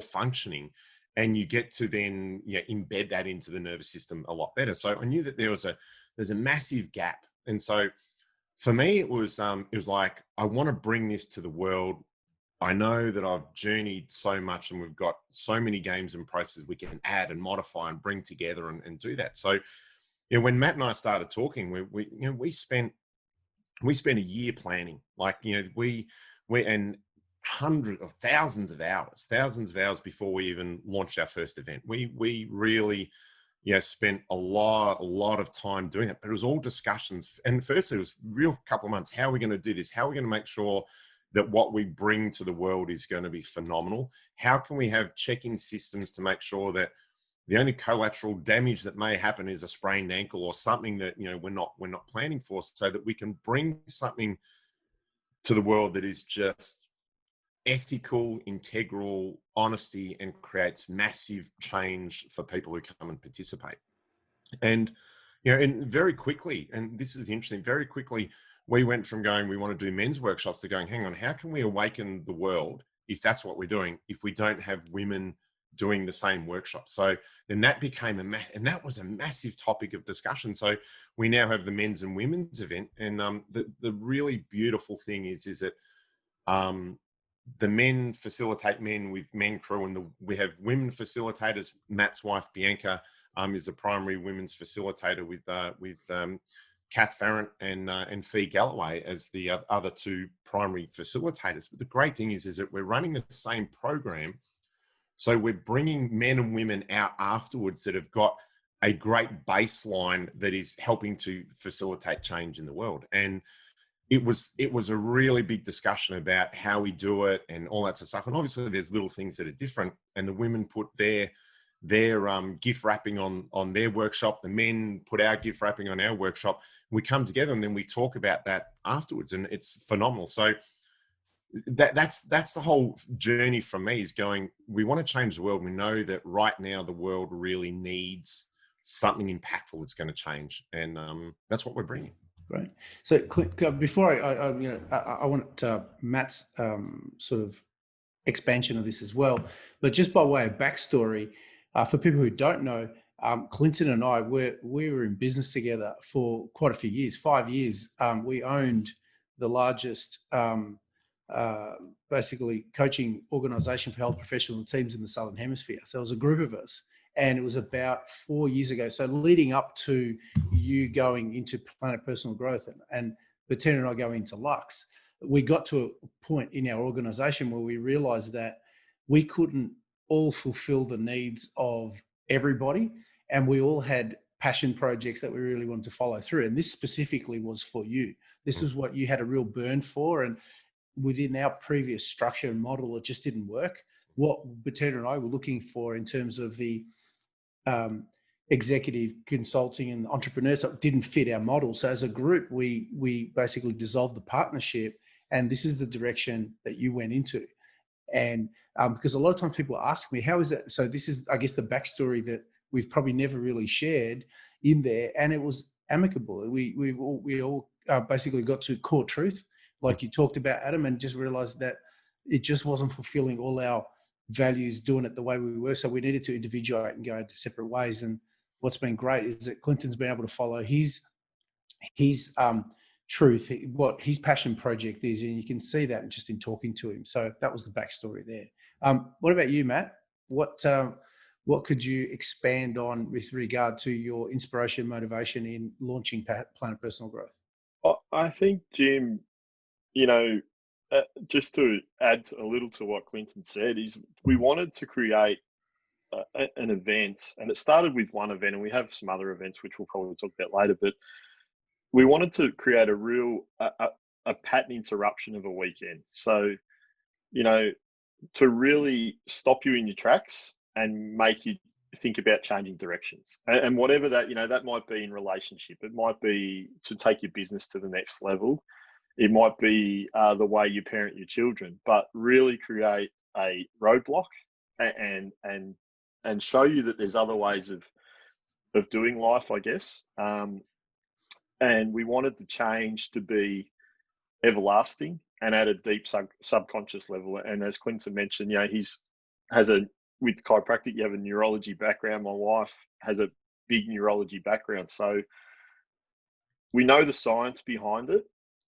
S4: functioning, and you get to then embed that into the nervous system a lot better. So I knew that there's a massive gap, and so for me it was like, I want to bring this to the world I know that I've journeyed so much, and we've got so many games and processes we can add and modify and bring together and do that. So, when Matt and I started talking, we spent a year planning, like, we and hundreds of thousands of hours before we even launched our first event. We really, spent a lot of time doing it, but it was all discussions. And firstly, it was real couple of months. How are we going to do this? How are we going to make sure that what we bring to the world is going to be phenomenal? How can we have checking systems to make sure that the only collateral damage that may happen is a sprained ankle or something that we're not planning for, so that we can bring something to the world that is just ethical, integral, honesty, and creates massive change for people who come and participate. And and very quickly, and this is interesting, very quickly we went from going, we want to do men's workshops, to going, hang on, how can we awaken the world, if that's what we're doing, if we don't have women doing the same workshop? So then that became and that was a massive topic of discussion. So we now have the men's and women's event. And the really beautiful thing is that the men facilitate men with Men Crew, and we have women facilitators. Matt's wife, Bianca, is the primary women's facilitator with Kath Farrant and Fee Galloway as the other two primary facilitators. But the great thing is that we're running the same program. So we're bringing men and women out afterwards that have got a great baseline that is helping to facilitate change in the world. And it was a really big discussion about how we do it and all that sort of stuff. And obviously there's little things that are different, and the women put their gift wrapping on their workshop. The men put our gift wrapping on our workshop. We come together and then we talk about that afterwards, and it's phenomenal. So that's the whole journey for me, is going, we want to change the world. We know that right now the world really needs something impactful that's going to change, and that's what we're bringing.
S1: Great. So before I want Matt's sort of expansion of this as well, but just by way of backstory, for people who don't know, Clinton and I, we were in business together for quite a few years, 5 years. We owned the largest basically coaching organization for health professional teams in the Southern Hemisphere. So it was a group of us, and it was about 4 years ago. So leading up to you going into Planet Personal Growth and Bettina and I going into Lux, we got to a point in our organization where we realized that we couldn't all fulfill the needs of everybody, and we all had passion projects that we really wanted to follow through. And this specifically was for you. This is what you had a real burn for, and within our previous structure and model, it just didn't work. What Bettina and I were looking for in terms of the executive consulting and entrepreneurs didn't fit our model. So as a group, we basically dissolved the partnership, and this is the direction that you went into. And because a lot of times people ask me, how is it? So this is, I guess, the backstory that we've probably never really shared in there. And it was amicable. We all basically got to core truth, like you talked about, Adam, and just realized that it just wasn't fulfilling all our values doing it the way we were. So we needed to individuate and go into separate ways. And what's been great is that Clinton's been able to follow his truth, what his passion project is, and you can see that just in talking to him. So that was the backstory there. What about you, Matt? What could you expand on with regard to your inspiration, motivation in launching Planet Personal Growth?
S3: I think, Jim, just to add a little to what Clinton said, is we wanted to create an event, and it started with one event, and we have some other events which we'll probably talk about later, but we wanted to create a real a pattern interruption of a weekend. So, to really stop you in your tracks and make you think about changing directions. And whatever that, that might be in relationship. It might be to take your business to the next level. It might be the way you parent your children, but really create a roadblock and show you that there's other ways of doing life, I guess. And we wanted the change to be everlasting and at a deep subconscious level. And as Clinton mentioned, with chiropractic, you have a neurology background. My wife has a big neurology background. So we know the science behind it.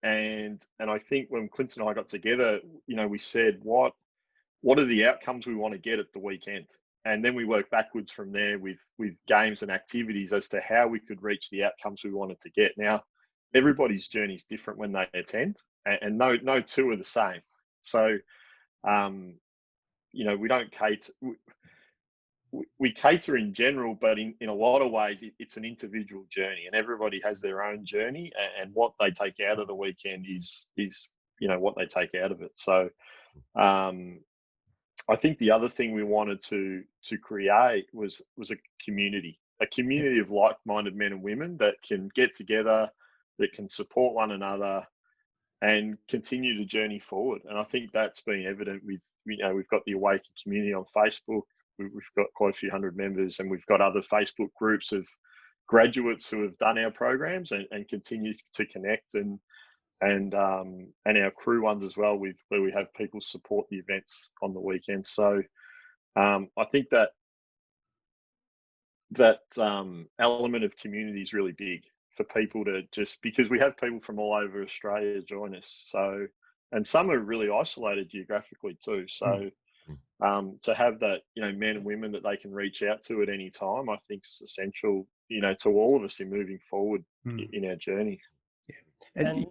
S3: And I think when Clint and I got together, we said, what are the outcomes we want to get at the weekend? And then we work backwards from there with games and activities as to how we could reach the outcomes we wanted to get. Now, everybody's journey is different when they attend, and no two are the same. So, we don't cater. We cater in general, but in a lot of ways, it's an individual journey, and everybody has their own journey, and what they take out of the weekend is what they take out of it. So, I think the other thing we wanted to create was a community of like-minded men and women that can get together, that can support one another, and continue the journey forward. And I think that's been evident with, we've got the Awaken community on Facebook. We've got quite a few hundred members, and we've got other Facebook groups of graduates who have done our programs and continue to connect, and our crew ones as well, where we have people support the events on the weekend. So I think that element of community is really big for people to, just because we have people from all over Australia join us. So, and some are really isolated geographically too. So to have that, men and women that they can reach out to at any time, I think is essential, to all of us in moving forward in our journey.
S1: And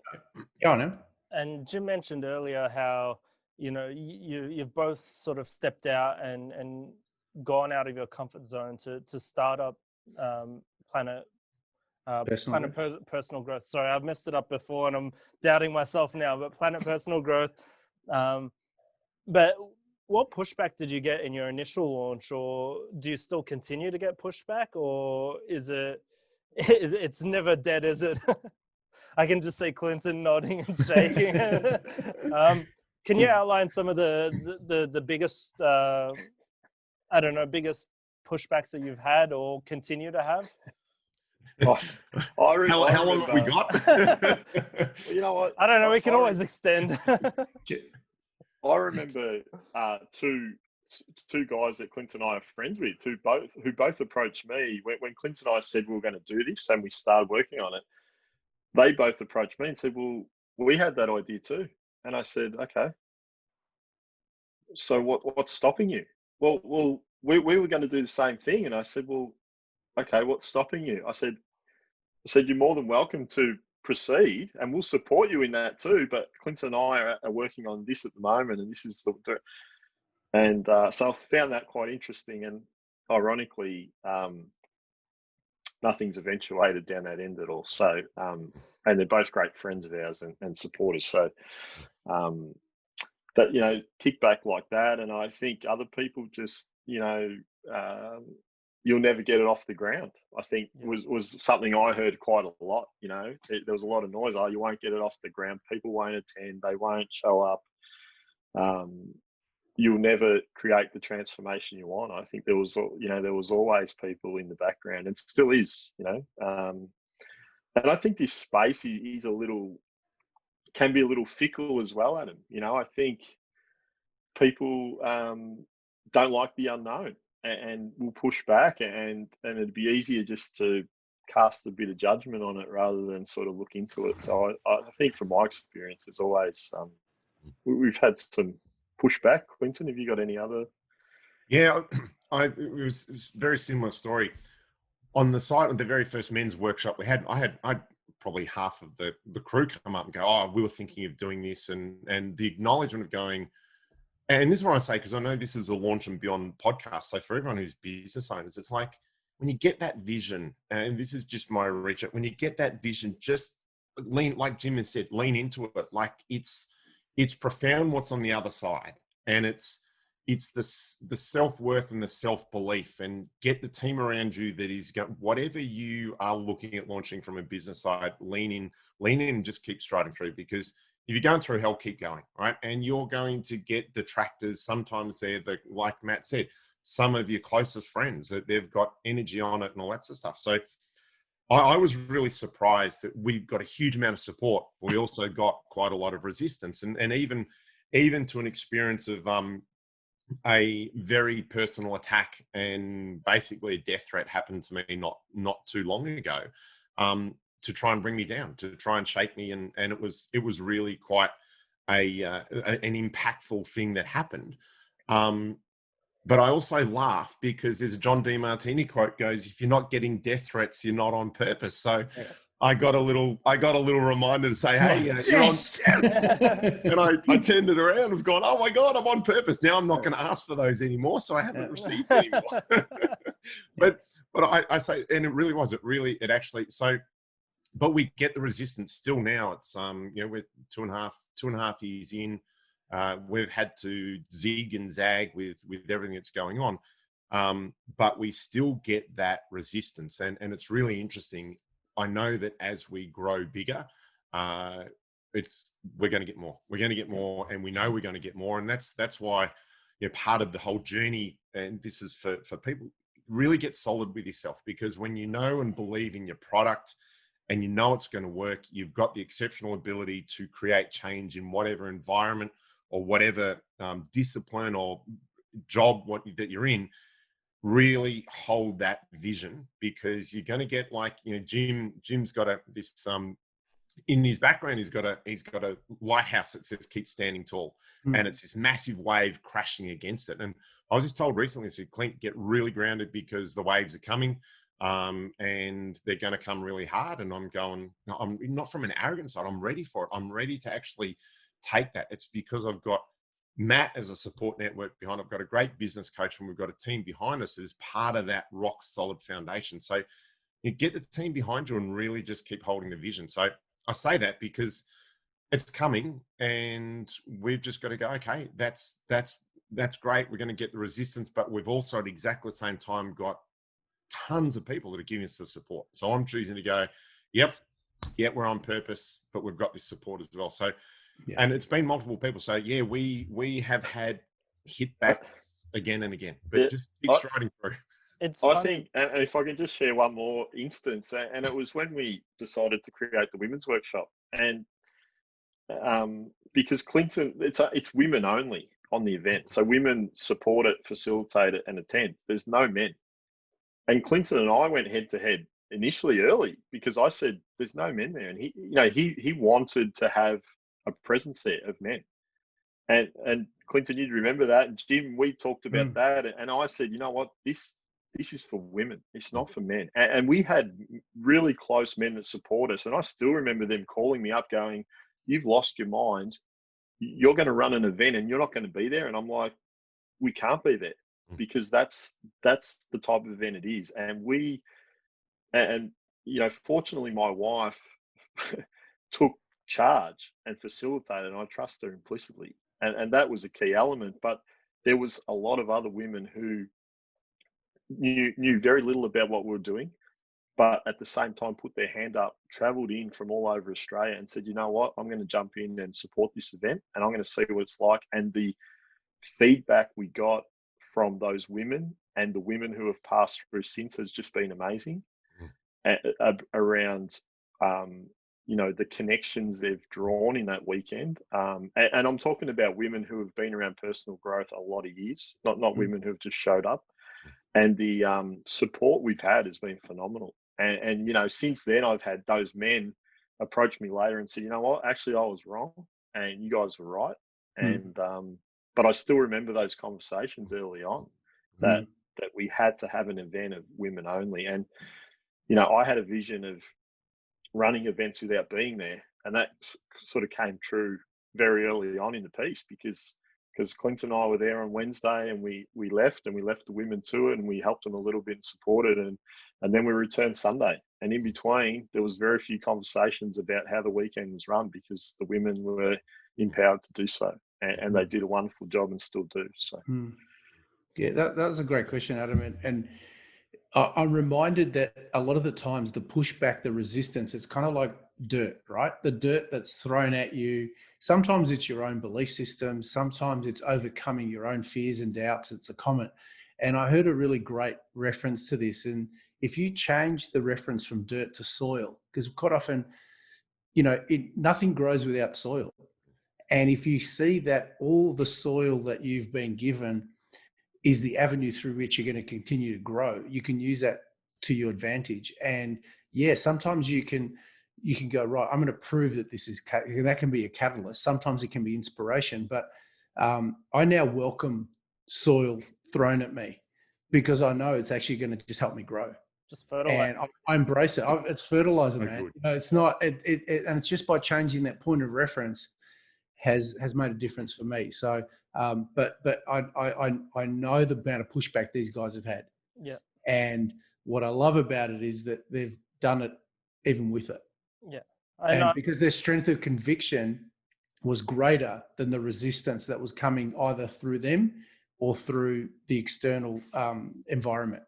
S1: go on, Em.
S2: And Jim mentioned earlier how, you've both sort of stepped out and gone out of your comfort zone to start up Planet Personal Growth. Sorry, I've messed it up before and I'm doubting myself now, but Planet Personal Growth. But what pushback did you get in your initial launch, or do you still continue to get pushback, or is it's never dead, is it? I can just see Clinton nodding and shaking. Can you outline some of the biggest, biggest pushbacks that you've had or continue to have?
S3: How
S4: long have we got?
S3: You know what?
S2: I don't know. We can always extend.
S3: I remember two guys that Clint and I are friends with, who both approached me when Clint and I said we were going to do this and we started working on it. They both approached me and said, "Well, we had that idea too." And I said, "Okay, so what's stopping you?" Well, we were going to do the same thing. And I said, "Well, okay, what's stopping you?" I said, "You're more than welcome to proceed, and we'll support you in that too. But Clinton and I are working on this at the moment, and this is the." And so I found that quite interesting, and ironically, nothing's eventuated down that end at all. So, and they're both great friends of ours and supporters. So, that, kickback like that. And I think other people just, you'll never get it off the ground, I think was something I heard quite a lot. There was a lot of noise. Oh, you won't get it off the ground. People won't attend. They won't show up. You'll never create the transformation you want. I think there was always people in the background, and still is, and I think this space is can be a little fickle as well, Adam. I think people don't like the unknown and will push back, and it'd be easier just to cast a bit of judgment on it rather than sort of look into it. So I think from my experience, there's always, we've had some pushback. Clinton, have you got any other?
S4: Yeah, it was a very similar story. On the site of the very first men's workshop we had, I had probably half of the crew come up and go, "Oh, we were thinking of doing this," and the acknowledgement of going, and this is what I say, because I know this is a Launch and Beyond podcast. So for everyone who's business owners, it's like when you get that vision, and this is just my reach, when you get that vision, just lean, like Jim has said, lean into it. Like it's profound what's on the other side, and it's the self-worth and the self-belief, and get the team around you that is whatever you are looking at launching from a business side, lean in and just keep striding through, because if you're going through hell, keep going, right? And you're going to get detractors. Sometimes they're like Matt said, some of your closest friends, that they've got energy on it and all that sort of stuff. So I was really surprised that we got a huge amount of support. We also got quite a lot of resistance, and even to an experience of a very personal attack and basically a death threat happened to me not too long ago. to try and bring me down, to try and shake me. And it was really quite an impactful thing that happened. But I also laugh because there's a John DeMartini quote goes, if you're not getting death threats, you're not on purpose. So I got a little reminder to say, hey, you're on. Yes. And I turned it around and gone, oh my God, I'm on purpose. Now I'm not going to ask for those anymore. So I haven't received any more. but I say, and it really was, it actually, so, but we get the resistance still now. It's, we're two and a half years in. We've had to zig and zag with everything that's going on. But we still get that resistance. And it's really interesting. I know that as we grow bigger, we're going to get more. We're going to get more, and we know we're going to get more. And that's why, part of the whole journey, and this is for people, really get solid with yourself, because when you know and believe in your product and you know it's going to work, you've got the exceptional ability to create change in whatever environment or whatever discipline or job that you're in. Really hold that vision, because you're going to get like, Jim's got this in his background, he's got a lighthouse that says keep standing tall, and it's this massive wave crashing against it. And I was just told recently, I said, Clint, get really grounded, because the waves are coming, and they're going to come really hard. And I'm going, I'm not from an arrogant side, I'm ready for it. I'm ready to actually take that. It's because I've got Matt as a support network behind. I've got a great business coach, and we've got a team behind us as part of that rock solid foundation. So you get the team behind you and really just keep holding the vision. So I say that because it's coming, and we've just got to go, okay, that's great. We're going to get the resistance, but we've also at exactly the same time got tons of people that are giving us the support. So I'm choosing to go, yep, we're on purpose, but we've got this support as well. So, and it's been multiple people. So we have had hit backs again and again, but just keep striding through.
S3: I think, and if I can just share one more instance, and it was when we decided to create the women's workshop, and because Clinton, it's women only on the event, so women support it, facilitate it, and attend. There's no men, and Clinton and I went head to head initially early, because I said there's no men there, and he wanted to have a presence there of men, and Clinton, you'd remember that, and Jim, we talked about that, and I said, you know what, this is for women, it's not for men. And we had really close men that support us, and I still remember them calling me up going, you've lost your mind, you're going to run an event and you're not going to be there. And I'm like, we can't be there, because that's the type of event it is. And fortunately my wife took charge and facilitated, and I trust her implicitly, and that was a key element. But there was a lot of other women who knew very little about what we were doing, but at the same time put their hand up, traveled in from all over Australia, and said, you know what, I'm going to jump in and support this event, and I'm going to see what it's like. And the feedback we got from those women and the women who have passed through since has just been amazing around the connections they've drawn in that weekend. And I'm talking about women who have been around personal growth a lot of years, not women who have just showed up. And the support we've had has been phenomenal. And since then, I've had those men approach me later and say, you know what, actually, I was wrong, and you guys were right. And but I still remember those conversations early on that we had to have an event of women only. And I had a vision of running events without being there, and that sort of came true very early on in the piece, because Clinton and I were there on Wednesday, and we left the women to it, and we helped them a little bit and supported, and then we returned Sunday. And in between, there was very few conversations about how the weekend was run, because the women were empowered to do so, and they did a wonderful job and still do. So,
S1: yeah, that was a great question, Adam, and I'm reminded that a lot of the times the pushback, the resistance, it's kind of like dirt, right? The dirt that's thrown at you. Sometimes it's your own belief system. Sometimes it's overcoming your own fears and doubts. It's a comment. And I heard a really great reference to this. And if you change the reference from dirt to soil, because quite often, nothing grows without soil. And if you see that all the soil that you've been given is the avenue through which you're going to continue to grow, you can use that to your advantage. And yeah, sometimes you can you can go, right, I'm going to prove that this is, that can be a catalyst. Sometimes it can be inspiration, but I now welcome soil thrown at me because I know it's actually going to just help me grow.
S2: Just fertilize.
S1: And I embrace it. It's fertilizer,
S4: So
S1: man.
S4: good.
S1: You know, it's not, and it's just by changing that point of reference has made a difference for me. So, but I know the amount of pushback these guys have had.
S2: Yeah.
S1: And what I love about it is that they've done it even with it.
S2: Yeah.
S1: And because their strength of conviction was greater than the resistance that was coming either through them or through the external environment.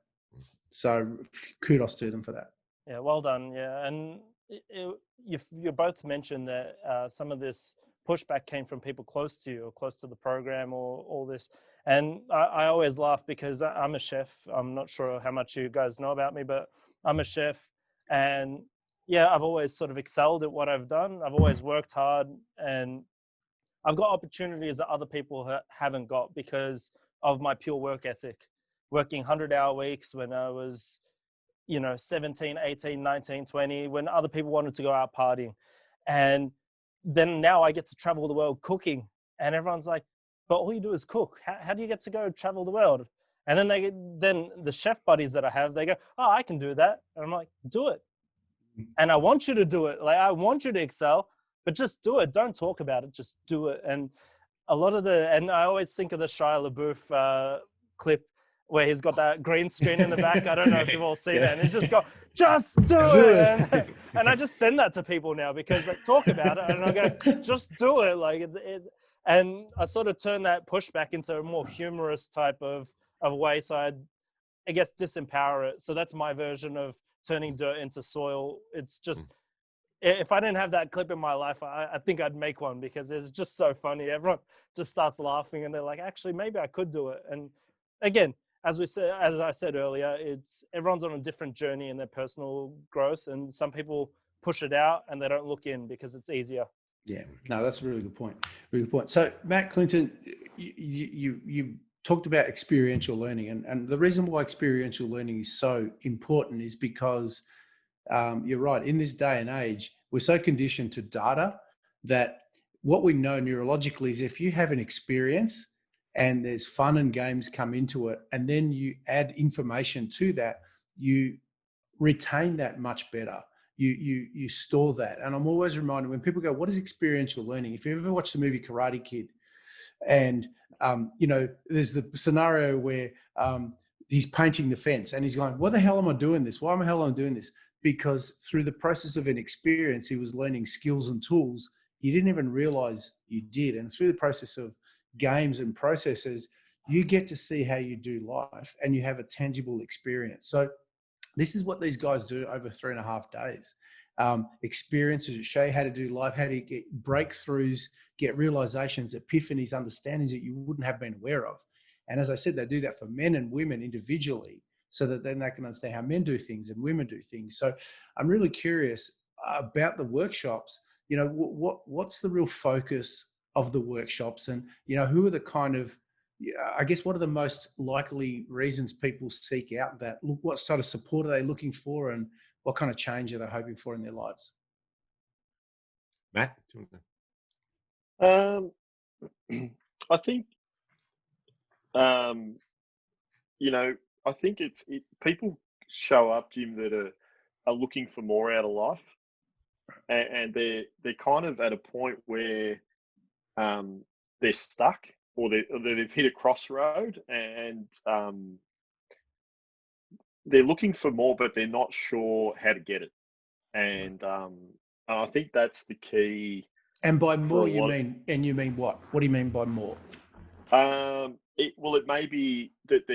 S1: So kudos to them for that.
S2: Yeah, well done. Yeah, and you both mentioned that some of this pushback came from people close to you or close to the program or all this. And I always laugh because I'm a chef. I'm not sure how much you guys know about me, but I'm a chef. And yeah, I've always sort of excelled at what I've done. I've always worked hard, and I've got opportunities that other people haven't got because of my pure work ethic. Working 100-hour weeks when I was 17, 18, 19, 20, when other people wanted to go out partying. And then now I get to travel the world cooking, and everyone's like, but all you do is cook. How do you get to go travel the world? And then the chef buddies that I have, they go, oh, I can do that. And I'm like, do it. And I want you to do it. Like, I want you to excel, but just do it. Don't talk about it. Just do it. And and I always think of the Shia LaBeouf clip where he's got that green screen in the back. I don't know if you've all seen it. And he's just go, just do it. And I just send that to people now because they talk about it and I go, just do it. Like and I sort of turn that pushback into a more humorous type of way. So I guess disempower it. So that's my version of turning dirt into soil. It's just, if I didn't have that clip in my life, I think I'd make one because it's just so funny. Everyone just starts laughing and they're like, actually, maybe I could do it. And again, as I said earlier, everyone's on a different journey in their personal growth, and some people push it out and they don't look in because it's easier.
S1: Yeah, no, that's a really good point. Really good point. So, Matt Clinton, you talked about experiential learning, and the reason why experiential learning is so important is because you're right. In this day and age, we're so conditioned to data that what we know neurologically is if you have an experience and there's fun and games come into it, and then you add information to that, you retain that much better. You store that. And I'm always reminded when people go, what is experiential learning? If you ever watched the movie Karate Kid, and there's the scenario where he's painting the fence and he's going, what the hell am I doing this? Why the hell am I doing this? Because through the process of an experience, he was learning skills and tools you didn't even realize you did. And through the process of games and processes, you get to see how you do life and you have a tangible experience. So this is what these guys do over 3.5 days. Experiences that show you how to do life, how to get breakthroughs, get realizations, epiphanies, understandings that you wouldn't have been aware of. And as I said, they do that for men and women individually so that then they can understand how men do things and women do things. So I'm really curious about the workshops. What's the real focus of the workshops, and who are the kind of, I guess, what are the most likely reasons people seek out that? Look, what sort of support are they looking for, and what kind of change are they hoping for in their lives?
S4: Matt, do you want
S3: to? I think, I think people show up, Jim, that are looking for more out of life, and they're kind of at a point where they're stuck, or they've hit a crossroad, and they're looking for more, but they're not sure how to get it. And I think that's the key.
S1: And by more, you mean what? What do you mean by more?
S3: It may be that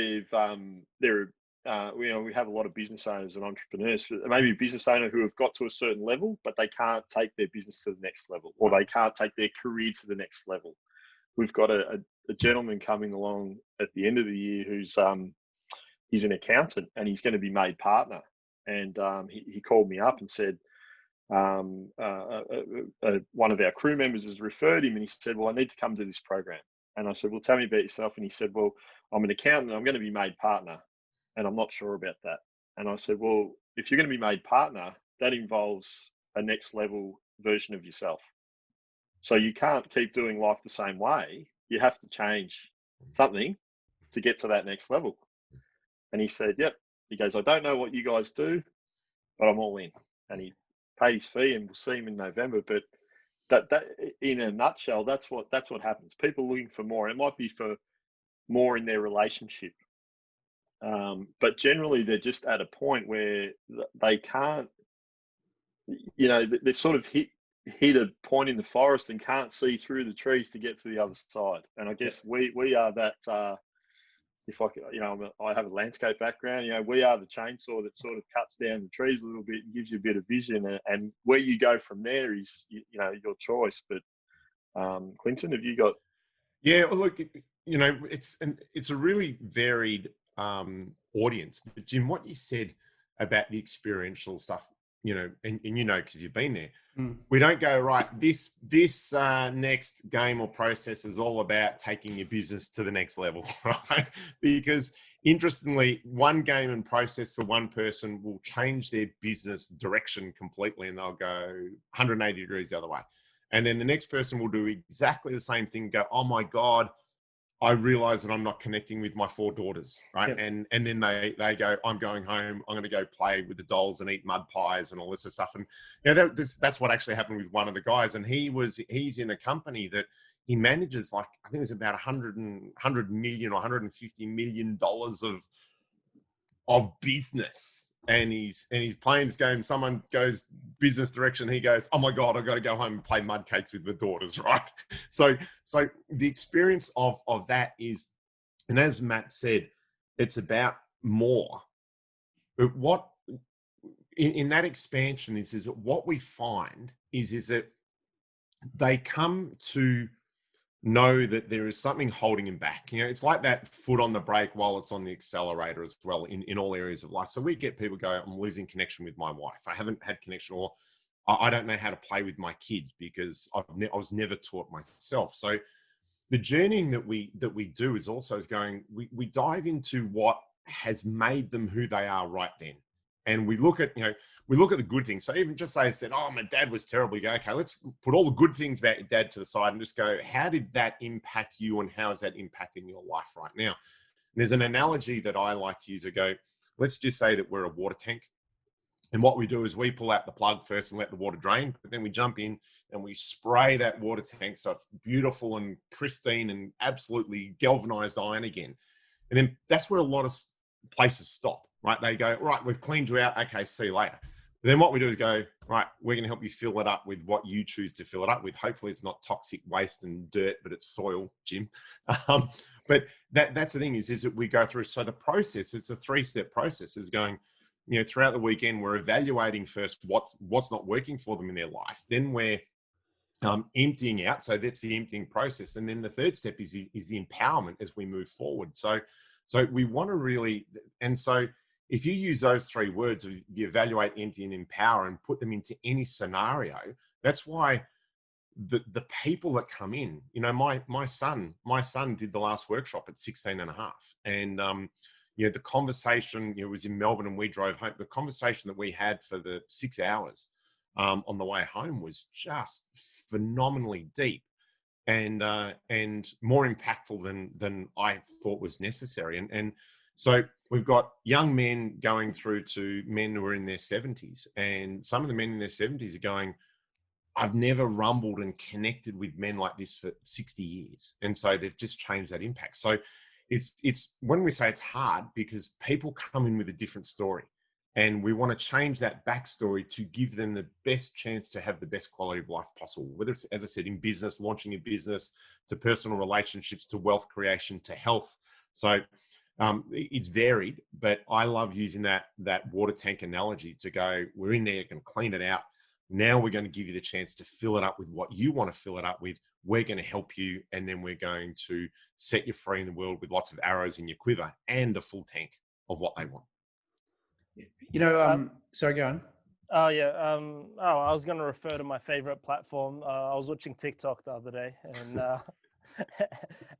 S3: we have a lot of business owners and entrepreneurs. Maybe a business owner who have got to a certain level, but they can't take their business to the next level, or they can't take their career to the next level. We've got a gentleman coming along at the end of the year who's he's an accountant, and he's going to be made partner. And he called me up and said, one of our crew members has referred him, and he said, well, I need to come to this program. And I said, well, tell me about yourself. And he said, well, I'm an accountant. I'm going to be made partner, and I'm not sure about that. And I said, well, if you're going to be made partner, that involves a next level version of yourself. So you can't keep doing life the same way. You have to change something to get to that next level. And he said, yep. He goes, I don't know what you guys do, but I'm all in. And he paid his fee, and we'll see him in November. But that in a nutshell, that's what happens. People looking for more. It might be for more in their relationship. But generally they're just at a point where they can't, they've sort of hit a point in the forest and can't see through the trees to get to the other side. And I guess we are that, if I could, I have a landscape background, we are the chainsaw that sort of cuts down the trees a little bit and gives you a bit of vision, and where you go from there is, your choice. But Clinton, have you got?
S4: Yeah, well, look, it's a really varied audience. But Jim, what you said about the experiential stuff, and because you've been there, we don't go, right, this next game or process is all about taking your business to the next level, right? Because interestingly, one game and process for one person will change their business direction completely, and they'll go 180 degrees the other way. And then the next person will do exactly the same thing, go, oh my God, I realize that I'm not connecting with my 4 daughters, right? Yep. And then they go, I'm going home, I'm going to go play with the dolls and eat mud pies and all this sort of stuff. And that's what actually happened with one of the guys. And he's in a company that he manages, like, I think it's about 100 million or 150 million dollars of business. And he's playing this game. Someone goes business direction. He goes, oh my God, I've got to go home and play mud cakes with the daughters, right? So the experience of that is, and as Matt said, it's about more. But what in that expansion is what we find is that they come to know that there is something holding him back. It's like that foot on the brake while it's on the accelerator as well in all areas of life. So we get people go, I'm losing connection with my wife. I haven't had connection, or I don't know how to play with my kids because I was never taught myself. So the journeying that we do is also going, we dive into what has made them who they are right then. And we look at, the good things. So even just say, I said, oh, my dad was terrible. You go, okay, let's put all the good things about your dad to the side and just go, how did that impact you and how is that impacting your life right now? And there's an analogy that I like to use. I go, let's just say that we're a water tank. And what we do is we pull out the plug first and let the water drain, but then we jump in and we spray that water tank so it's beautiful and pristine and absolutely galvanized iron again. And then that's where a lot of places stop, right? They go, right, we've cleaned you out. Okay, see you later. But then what we do is go, right, we're going to help you fill it up with what you choose to fill it up with. Hopefully it's not toxic waste and dirt, but it's soil, Jim. But that's the thing is that we go through. So the process, it's a 3-step process, is going, throughout the weekend, we're evaluating first what's not working for them in their life. Then we're emptying out. So that's the emptying process. And then the 3rd step is the empowerment as we move forward. So we want to really, and so if you use those 3 words, you evaluate, empty, and empower, and put them into any scenario, that's why the people that come in, my son did the last workshop at 16 and a half. And, the conversation, was in Melbourne and we drove home. The conversation that we had for the 6 hours on the way home was just phenomenally deep and more impactful than I thought was necessary. And so we've got young men going through to men who are in their 70s. And some of the men in their 70s are going, I've never rumbled and connected with men like this for 60 years. And so they've just changed that impact. So it's when we say it's hard, because people come in with a different story. And we want to change that backstory to give them the best chance to have the best quality of life possible, whether it's, as I said, in business, launching a business, to personal relationships, to wealth creation, to health. So it's varied, but I love using that water tank analogy to go, we're in there, can clean it out. Now we're going to give you the chance to fill it up with what you want to fill it up with. We're going to help you, and then we're going to set you free in the world with lots of arrows in your quiver and a full tank of what they want.
S1: Sorry, go on.
S2: Oh, yeah. I was going to refer to my favorite platform. I was watching TikTok the other day, and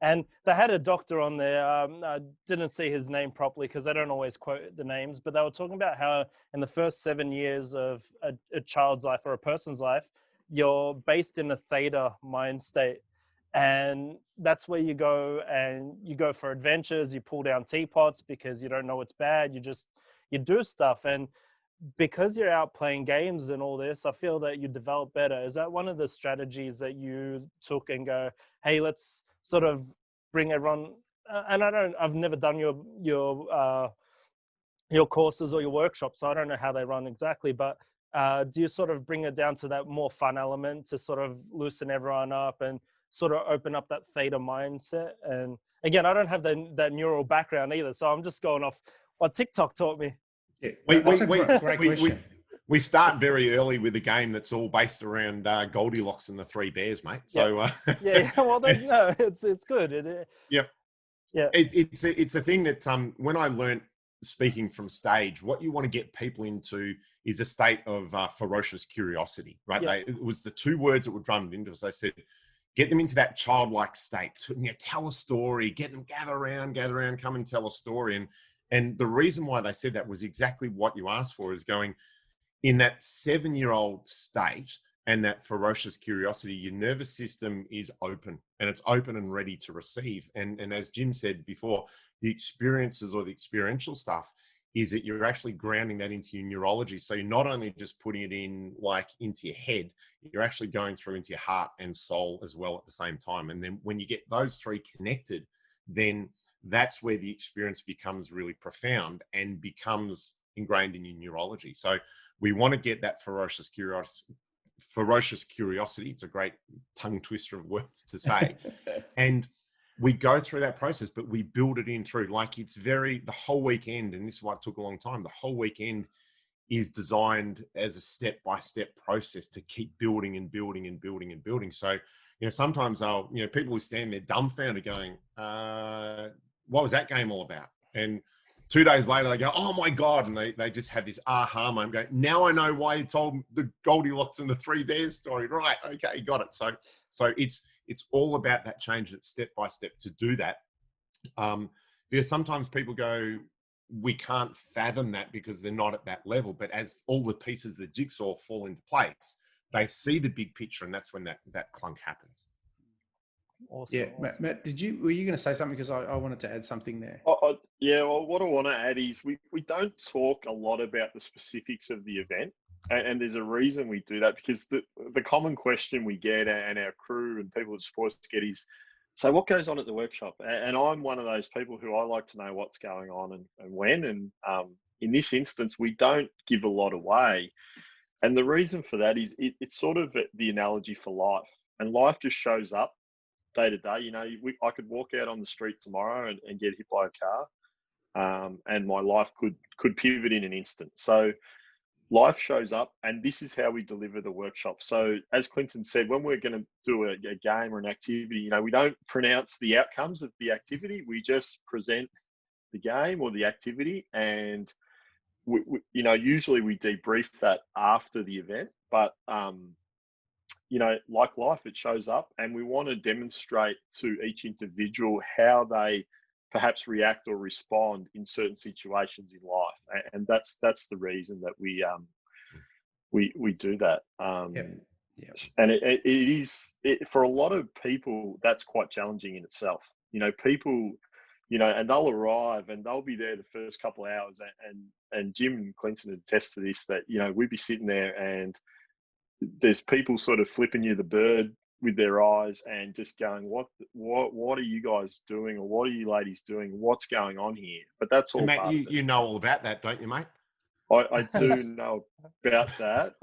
S2: And they had a doctor on there. I didn't see his name properly because I don't always quote the names, but they were talking about how in the first 7 years of a child's life or a person's life, you're based in a theta mind state. And that's where you go for adventures. You pull down teapots because you don't know it's bad. You do stuff. And because you're out playing games and all this, I feel that you develop better. Is that one of the strategies that you took and go, hey, let's sort of bring everyone, and I've never done your courses or your workshops, so I don't know how they run exactly, but do you sort of bring it down to that more fun element to sort of loosen everyone up and sort of open up that theta mindset? And again, I don't have that neural background either, so I'm just going off what TikTok taught me.
S1: Yeah,
S4: great question. We start very early with a game that's all based around Goldilocks and the Three Bears, mate. So
S2: yeah. Well, no, it's good.
S4: Yeah. It's a thing that when I learned speaking from stage, what you want to get people into is a state of ferocious curiosity, right?
S2: Yep.
S4: It was the two words that were drummed into us. They said, get them into that childlike state. Tell a story. Get them gather around, come and tell a story. And the reason why they said that was exactly what you asked for, is going in that 7-year-old state and that ferocious curiosity, your nervous system is open, and it's open and ready to receive. And as Jim said before, the experiences or the experiential stuff is that you're actually grounding that into your neurology. So you're not only just putting it in into your head, you're actually going through into your heart and soul as well at the same time. And then when you get those three connected, then that's where the experience becomes really profound and becomes ingrained in your neurology. So we want to get that ferocious curiosity. It's a great tongue twister of words to say. And we go through that process, but we build it in through, the whole weekend, and this is why it took a long time, the whole weekend is designed as a step-by-step process to keep building and building and building and building. So, sometimes people will stand there dumbfounded going, what was that game all about? And 2 days later, they go, oh my God. And they just have this aha moment going, now I know why you told the Goldilocks and the Three Bears story. Right. Okay. Got it. So it's all about that change. It's step by step to do that. Because sometimes people go, we can't fathom that because they're not at that level. But as all the pieces of the jigsaw fall into place, they see the big picture, and that's when that clunk happens.
S1: Awesome. Yeah, Matt, were you going to say something? Because I wanted to add something there.
S3: Well, what I want to add is we don't talk a lot about the specifics of the event, and there's a reason we do that, because the common question we get, and our crew and people at sports get, is, so what goes on at the workshop? And I'm one of those people who I like to know what's going on and when. And in this instance, we don't give a lot away. And the reason for that is it's sort of the analogy for life, and life just shows up day to day. I could walk out on the street tomorrow and get hit by a car, and my life could pivot in an instant. So life shows up, and this is how we deliver the workshop. So as Clinton said, when we're going to do a game or an activity, we don't pronounce the outcomes of the activity. We just present the game or the activity, and we usually we debrief that after the event. But like life, it shows up, and we want to demonstrate to each individual how they perhaps react or respond in certain situations in life, and that's the reason that we do that. And it is for a lot of people, that's quite challenging in itself. People, and they'll arrive and they'll be there the first couple of hours, and Jim and Clinton attest to this, that we'd be sitting there and there's people sort of flipping you the bird with their eyes and just going, what are you guys doing, or what are you ladies doing? What's going on here? But that's all. And Matt,
S4: you know all about that, don't you, mate?
S3: I do know about that.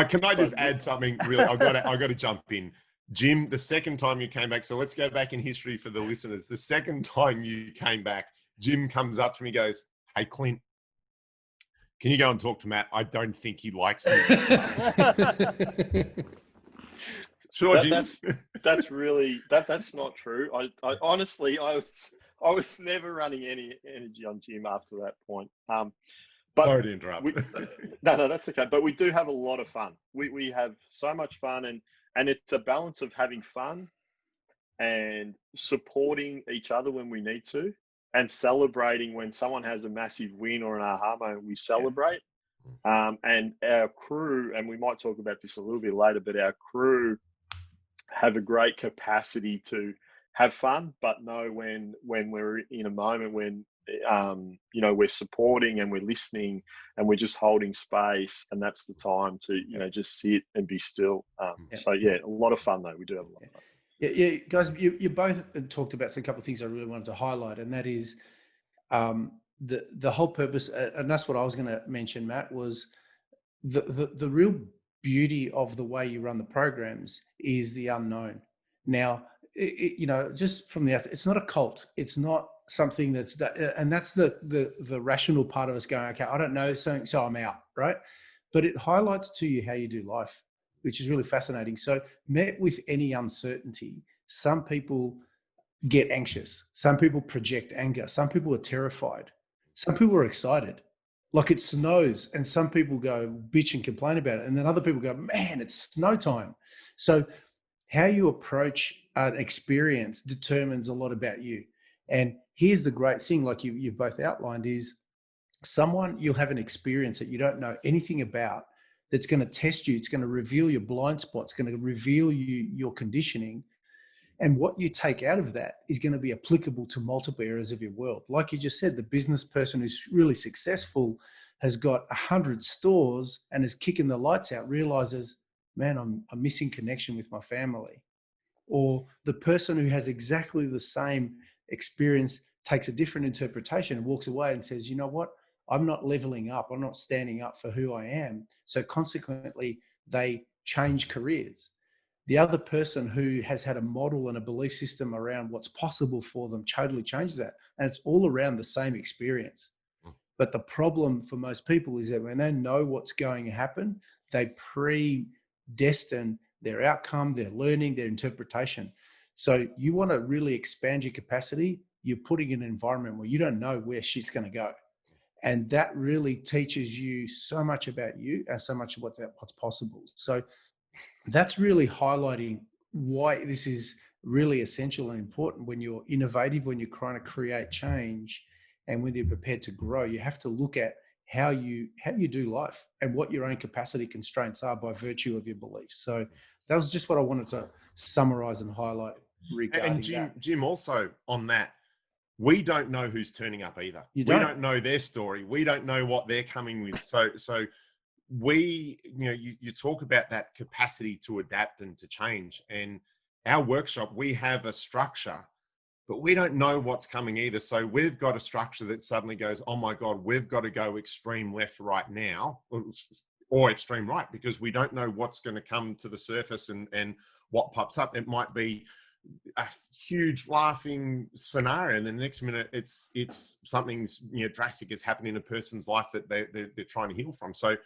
S4: Can I just add something? Really, I got to jump in. Jim, the second time you came back, so let's go back in history for the listeners. The second time you came back, Jim comes up to me, goes, "Hey, Clint, can you go and talk to Matt? I don't think he likes me." Sure, Jim.
S3: That's not true. I honestly, I was never running any energy on Jim after that point. But
S4: sorry to interrupt.
S3: No, that's okay. But we do have a lot of fun. We have so much fun, And it's a balance of having fun and supporting each other when we need to, and celebrating when someone has a massive win or an aha moment. We celebrate. And our crew, and we might talk about this a little bit later, but our crew have a great capacity to have fun, but know when we're in a moment when we're supporting and we're listening and we're just holding space, and that's the time to just sit and be still. So a lot of fun though. We do have a lot of fun.
S1: Yeah, guys, you both talked about a couple of things I really wanted to highlight, and that is the whole purpose, and that's what I was going to mention, Matt, was the real beauty of the way you run the programs is the unknown. Now, just from the outset, it's not a cult. It's not something and that's the rational part of us going, okay, I don't know something, so I'm out, right? But it highlights to you how you do life, which is really fascinating. So, met with any uncertainty, some people get anxious. Some people project anger. Some people are terrified. Some people are excited. Like it snows, and some people go bitch and complain about it. And then other people go, man, it's snow time. So how you approach an experience determines a lot about you. And here's the great thing, like you've both outlined, is you'll have an experience that you don't know anything about that's going to test you. It's going to reveal your blind spots, going to reveal your conditioning. And what you take out of that is going to be applicable to multiple areas of your world. Like you just said, the business person who's really successful has got 100 stores and is kicking the lights out, realizes, man, I'm missing connection with my family. Or the person who has exactly the same experience takes a different interpretation and walks away and says, you know what? I'm not leveling up. I'm not standing up for who I am. So consequently, they change careers. The other person who has had a model and a belief system around what's possible for them totally changes that. And it's all around the same experience. But the problem for most people is that when they know what's going to happen, they predestine their outcome, their learning, their interpretation. So you want to really expand your capacity, you're putting in an environment where you don't know where shit's going to go. And that really teaches you so much about you and so much about what's possible. So that's really highlighting why this is really essential and important when you're innovative, when you're trying to create change, and when you're prepared to grow. You have to look at how you do life and what your own capacity constraints are by virtue of your beliefs. So that was just what I wanted to summarize and highlight regarding
S4: and Jim, also on that, we don't know who's turning up either. We don't know their story. We don't know what they're coming with. So we, you talk about that capacity to adapt and to change. And our workshop, we have a structure, but we don't know what's coming either. So we've got a structure that suddenly goes, oh my God, we've got to go extreme left right now, or extreme right, because we don't know what's going to come to the surface and what pops up. It might be a huge laughing scenario, and the next minute it's something's drastic is happening in a person's life that they're trying to heal from. So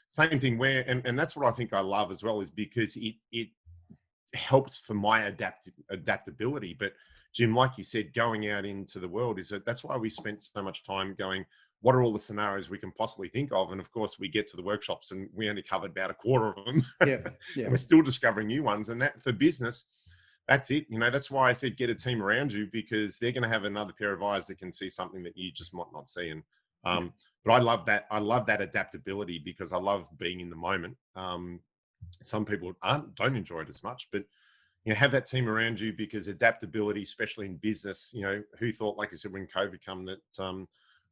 S4: same thing where, and that's what I think I love as well, is because it helps for my adaptability. But Jim, like you said, going out into the world that's why we spent so much time going, what are all the scenarios we can possibly think of? And of course we get to the workshops and we only covered about a quarter of them. Yeah. And we're still discovering new ones. And that for business, that's it. That's why I said get a team around you, because they're going to have another pair of eyes that can see something that you just might not see. And but I love that. I love that adaptability, because I love being in the moment. Some people don't enjoy it as much, but have that team around you, because adaptability, especially in business, who thought, like I said, when COVID came, that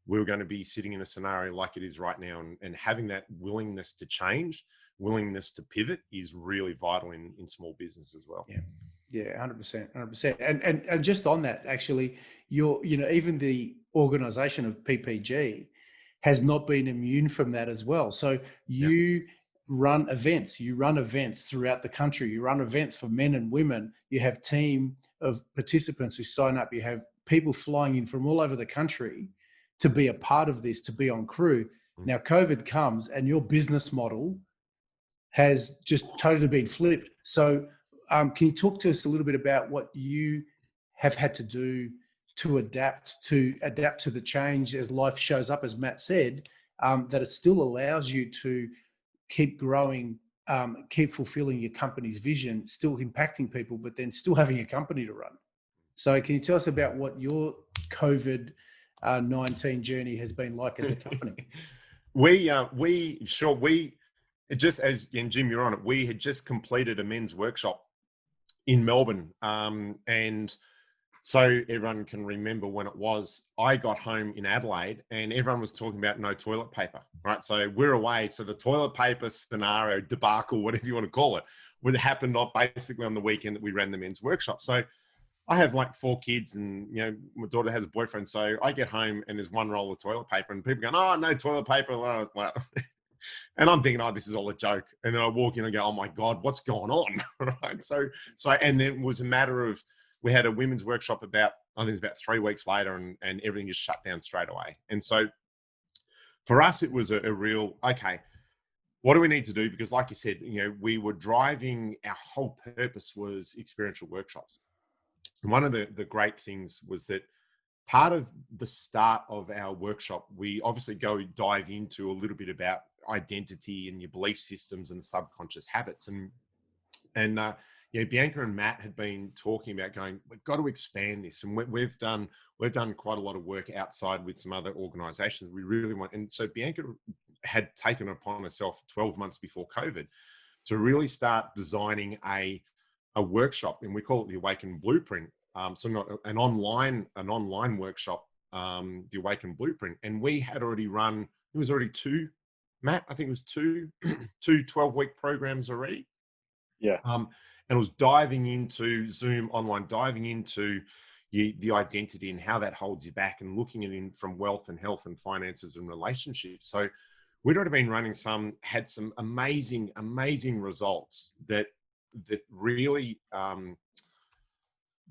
S4: we were going to be sitting in a scenario like it is right now, and having that willingness to change, willingness to pivot is really vital in small business as well.
S1: Yeah, 100%. And just on that, actually, even the organization of PPG has not been immune from that as well. So you run events throughout the country. You run events for men and women. You have team of participants who sign up. You have people flying in from all over the country to be a part of this, to be on crew. Now, COVID comes and your business model has just totally been flipped. So can you talk to us a little bit about what you have had to do to adapt to the change as life shows up, as Matt said, that it still allows you to keep growing keep fulfilling your company's vision, still impacting people, but then still having a company to run. So can you tell us about what your COVID-19 journey has been like as a company?
S4: Just as, and Jim, you're on it, we had just completed a men's workshop in Melbourne. And so everyone can remember when it was, I got home in Adelaide and everyone was talking about no toilet paper, right? So we're away. So the toilet paper scenario, debacle, whatever you want to call it, would have happened basically on the weekend that we ran the men's workshop. So I have like 4 kids and, you know, my daughter has a boyfriend. So I get home and there's one roll of toilet paper and people going, oh, no toilet paper. Well, and I'm thinking, oh, this is all a joke. And then I walk in and go, oh my God, what's going on? Right. So, and then it was a matter of, we had a women's workshop I think it was about 3 weeks later and everything just shut down straight away. And so for us, it was a real, okay, what do we need to do? Because like you said, you know, we were driving, our whole purpose was experiential workshops. And one of the great things was that part of the start of our workshop, we obviously dive into a little bit about identity and your belief systems and the subconscious habits. And you know, Bianca and Matt had been talking about going, we've got to expand this. And we've done quite a lot of work outside with some other organizations. We really want, and so Bianca had taken upon herself 12 months before COVID to really start designing a workshop, and we call it the Awaken Blueprint. So not an online workshop, the Awaken Blueprint. And we had already run, it was already 2, Matt, I think it was two 12-week programs already.
S3: Yeah.
S4: And it was diving into Zoom online, diving into the identity and how that holds you back, and looking at it from wealth and health and finances and relationships. So we'd already been running had some amazing results that really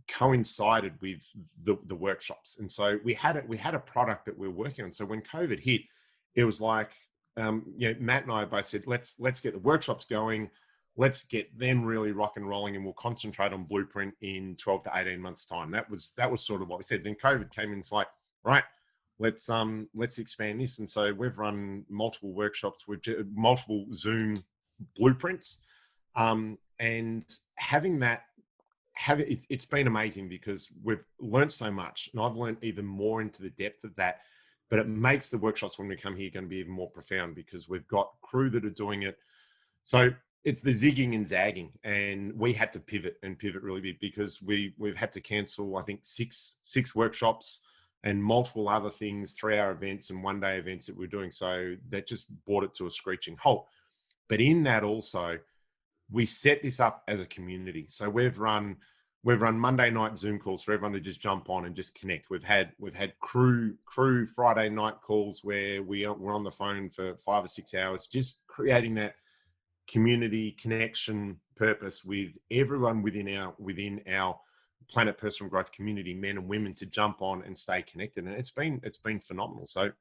S4: coincided with the workshops. And so we had a product that we were working on. So when COVID hit, it was like, you know, Matt and I both said, let's get the workshops going. Let's get them really rock and rolling, and we'll concentrate on Blueprint in 12 to 18 months time. That was sort of what we said. Then COVID came in, it's like, right, let's expand this. And so we've run multiple workshops with multiple Zoom blueprints. And having that, it's been amazing because we've learned so much, and I've learned even more into the depth of that. But it makes the workshops when we come here going to be even more profound because we've got crew that are doing it. So it's the zigging and zagging, and we had to pivot really big because we've had to cancel, I think, six workshops and multiple other things, 3-hour events and 1-day events that we're doing. So that just brought it to a screeching halt. But in that also, we set this up as a community. So we've run Monday night Zoom calls for everyone to just jump on and just connect. We've had crew Friday night calls where we're on the phone for 5 or 6 hours, just creating that community connection purpose with everyone within our Planet Personal Growth community, men and women, to jump on and stay connected. And it's been phenomenal. So,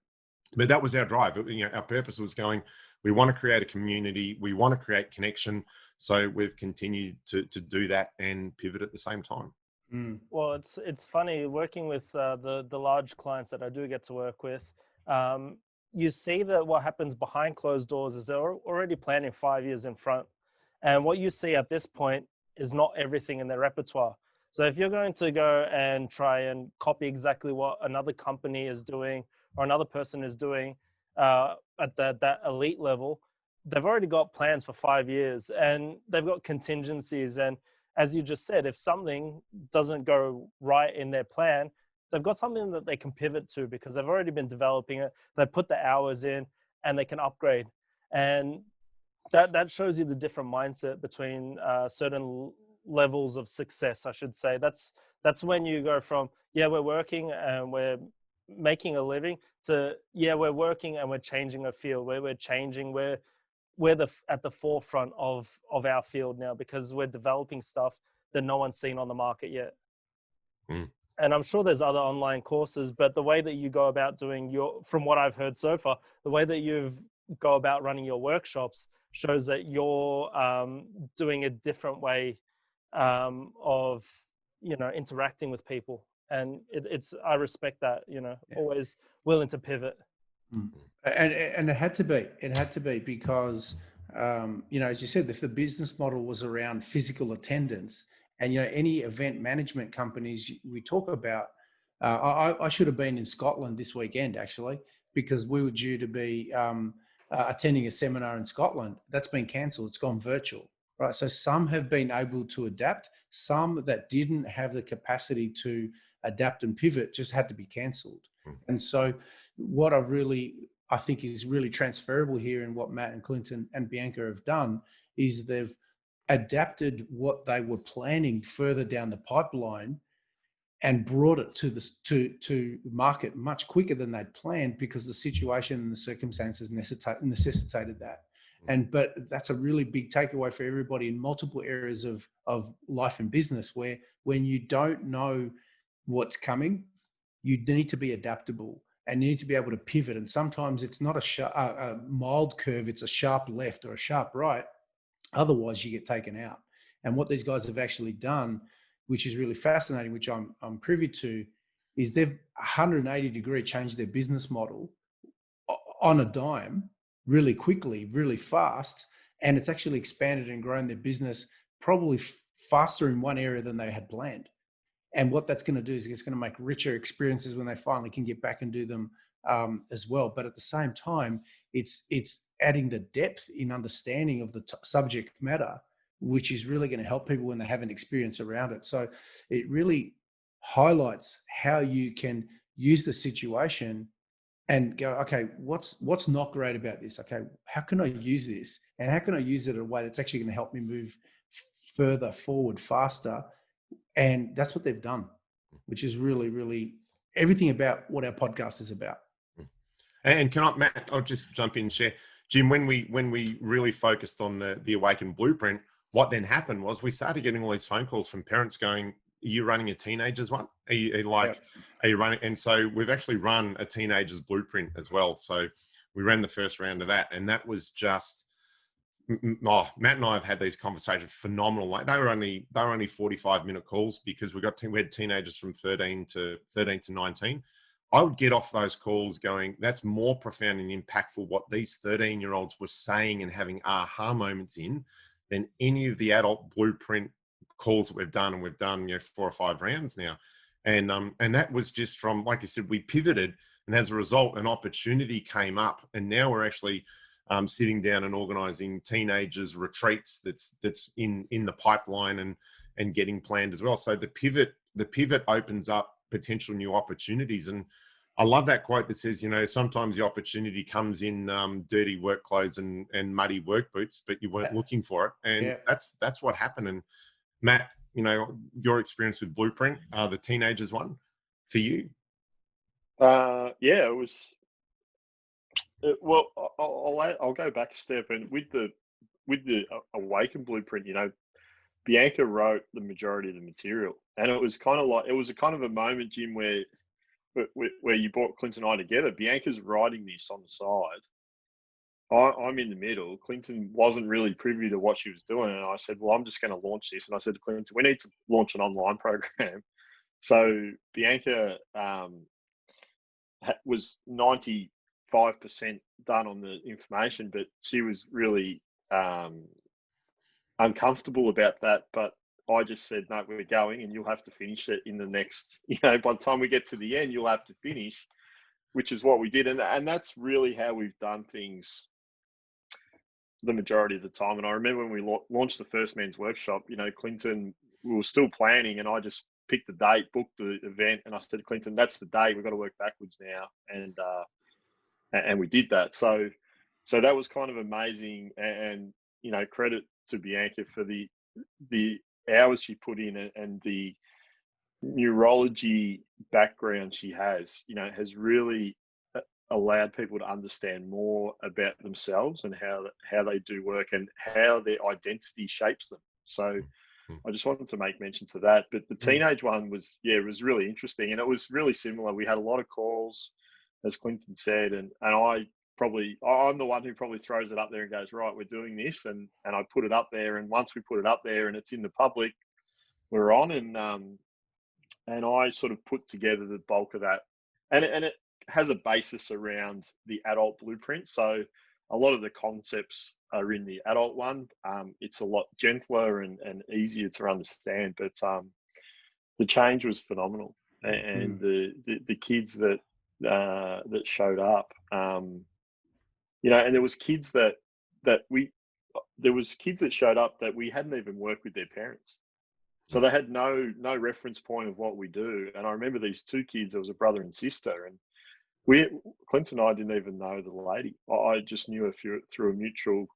S4: but that was our drive. You know, our purpose was going, we want to create a community, we want to create connection. So we've continued to do that and pivot at the same time.
S1: Mm.
S2: Well, it's funny working with the large clients that I do get to work with. You see that what happens behind closed doors is they're already planning 5 years in front. And what you see at this point is not everything in their repertoire. So if you're going to go and try and copy exactly what another company is doing or another person is doing at that elite level, they've already got plans for 5 years and they've got contingencies. And as you just said, if something doesn't go right in their plan, they've got something that they can pivot to because they've already been developing it. They put the hours in and they can upgrade. And that shows you the different mindset between certain levels of success, I should say. That's when you go from, yeah, we're working and we're making a living, to, yeah, we're working and we're changing a field, where we're changing, we're at the forefront of our field now because we're developing stuff that no one's seen on the market yet.
S4: Mm.
S2: And I'm sure there's other online courses, but the way that you go about doing from what I've heard so far, the way that you go about running your workshops shows that you're doing a different way of, interacting with people. And I respect that, always willing to pivot.
S1: And it had to be because as you said, if the business model was around physical attendance, and any event management companies we talk about, I should have been in Scotland this weekend actually, because we were due to be attending a seminar in Scotland. That's been cancelled. It's gone virtual, right? So some have been able to adapt. Some that didn't have the capacity to adapt and pivot just had to be cancelled. And so what I think is really transferable here in what Matt and Clinton and Bianca have done is they've adapted what they were planning further down the pipeline and brought it to market much quicker than they'd planned, because the situation and the circumstances necessitated that. But that's a really big takeaway for everybody in multiple areas of life and business, where when you don't know what's coming, you need to be adaptable and you need to be able to pivot. And sometimes it's not a mild curve, it's a sharp left or a sharp right. Otherwise, you get taken out. And what these guys have actually done, which is really fascinating, which I'm privy to, is they've 180-degree changed their business model on a dime really quickly, really fast. And it's actually expanded and grown their business probably faster in one area than they had planned. And what that's going to do is it's going to make richer experiences when they finally can get back and do them as well. But at the same time, it's adding the depth in understanding of the subject matter, which is really going to help people when they have an experience around it. So it really highlights how you can use the situation and go, okay, what's not great about this? Okay, how can I use this? And how can I use it in a way that's actually going to help me move further forward, faster? And that's what they've done, which is really, really everything about what our podcast is about.
S4: And Matt, I'll just jump in and share. Jim, when we really focused on the Awaken Blueprint, what then happened was we started getting all these phone calls from parents going, are you running a teenagers one? Are you running? And so we've actually run a teenagers blueprint as well. So we ran the first round of that, and that was just, Matt and I have had these conversations, phenomenal. Like they were only 45-minute calls, because we had teenagers from 13 to 19. I would get off those calls going, that's more profound and impactful what these 13-year-olds were saying and having aha moments in than any of the adult blueprint calls that we've done. And we've done 4 or 5 rounds now. And that was just from, like you said, we pivoted, and as a result, an opportunity came up, and now we're actually sitting down and organising teenagers retreats that's in the pipeline and getting planned as well. So the pivot opens up potential new opportunities. And I love that quote that says, sometimes the opportunity comes in dirty work clothes and muddy work boots, but you weren't looking for it. And that's what happened. And Matt, your experience with Blueprint, the teenagers one for you?
S3: It was. Well, I'll go back a step, and with the Awaken Blueprint, Bianca wrote the majority of the material, and it was kind of a moment, Jim, where you brought Clinton and I together. Bianca's writing this on the side. I'm in the middle. Clinton wasn't really privy to what she was doing, and I said, "Well, I'm just going to launch this." And I said to Clinton, "We need to launch an online program." So Bianca was 95% done on the information, but she was really uncomfortable about that. But I just said, no, we're going, and you'll have to finish it in the next, by the time we get to the end, you'll have to finish, which is what we did. And that's really how we've done things the majority of the time. And I remember when we launched the first men's workshop, Clinton, we were still planning, and I just picked the date, booked the event, and I said to Clinton, that's the day, we've got to work backwards now. And we did that. So that was kind of amazing. And credit to Bianca for the hours she put in, and the neurology background she has really allowed people to understand more about themselves and how they do work and how their identity shapes them. So I just wanted to make mention to that. But the teenage one was really interesting, and it was really similar. We had a lot of calls, as Clinton said, and I'm the one who probably throws it up there and goes, right, we're doing this, and I put it up there. And once we put it up there and it's in the public, we're on, and I sort of put together the bulk of that, and it has a basis around the adult blueprint. So a lot of the concepts are in the adult one. It's a lot gentler and easier to understand, but the change was phenomenal, and the kids that showed up, you know, and there was kids that showed up that we hadn't even worked with their parents. So they had no reference point of what we do. And I remember these two kids, there was a brother and sister, and Clinton and I didn't even know the lady. I just knew her through a mutual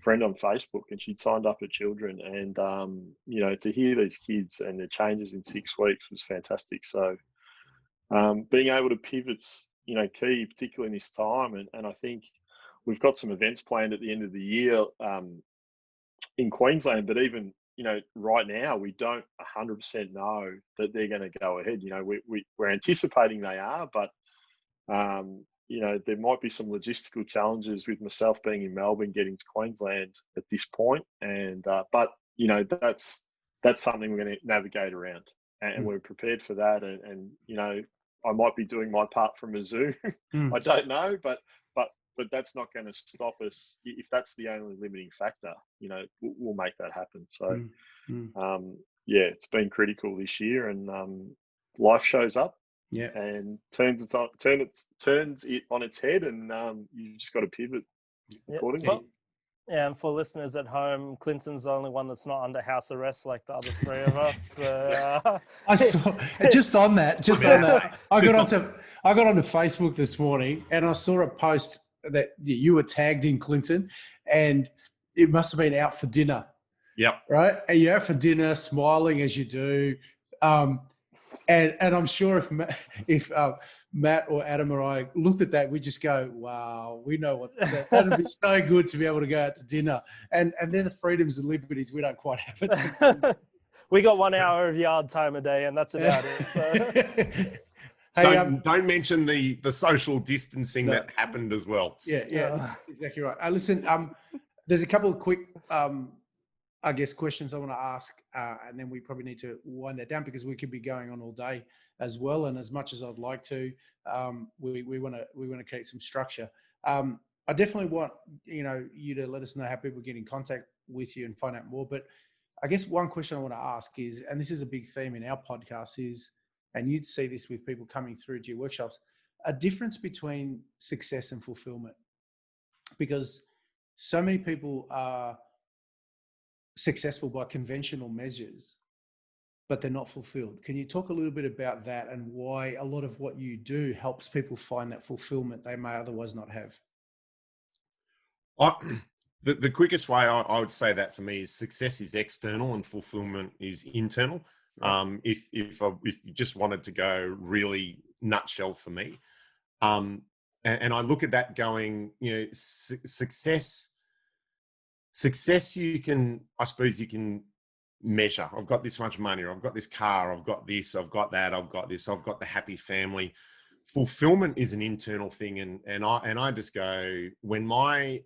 S3: friend on Facebook, and she'd signed up her children. And, you know, to hear these kids and their changes in 6 weeks was fantastic. So being able to pivot's, you know, key, particularly in this time. And I think we've got some events planned at the end of the year in Queensland, but even, you know, right now we don't 100% know that they're going to go ahead. You know, we're anticipating they are, but you know, there might be some logistical challenges with myself being in Melbourne, getting to Queensland at this point. And but you know, that's something we're going to navigate around, and we're prepared for that. And you know, I might be doing my part from a Zoom. I don't know, but that's not going to stop us. If that's the only limiting factor, you know, we'll make that happen. So, yeah, it's been critical this year, and life shows up, and turns it on its head, and you just got to pivot accordingly.
S2: And for listeners at home, Clinton's the only one that's not under house arrest like the other three of us.
S1: I saw just on that. I got onto Facebook this morning, and I saw a post that you were tagged in, Clinton, and it must have been out for dinner.
S4: Yep.
S1: Right? And you're out for dinner, smiling as you do. And I'm sure if Matt or Adam or I looked at that, we'd just go, wow, we know what that'd be so good to be able to go out to dinner. And they're the freedoms and liberties we don't quite have it.
S2: We got 1 hour of yard time a day, and that's about it. So.
S1: Hey,
S4: don't mention the social distancing that happened as well.
S1: Yeah, exactly right. Listen, there's a couple of quick, I guess, questions I want to ask, and then we probably need to wind that down because we could be going on all day as well. And as much as I'd like to, we want to create some structure. I definitely want you to let us know how people get in contact with you and find out more. But I guess one question I want to ask is, and this is a big theme in our podcast, is, and you'd see this with people coming through to your workshops, a difference between success and fulfillment. Because so many people are successful by conventional measures, but they're not fulfilled. Can you talk a little bit about that and why a lot of what you do helps people find that fulfillment they may otherwise not have?
S4: The quickest way I would say that for me is success is external and fulfillment is internal. If you just wanted to go really nutshell for me, and I look at that going, you know, success you can measure. I've got this much money, or I've got this car, I've got this, I've got that, I've got this, I've got the happy family. Fulfillment is an internal thing, and I just go, when my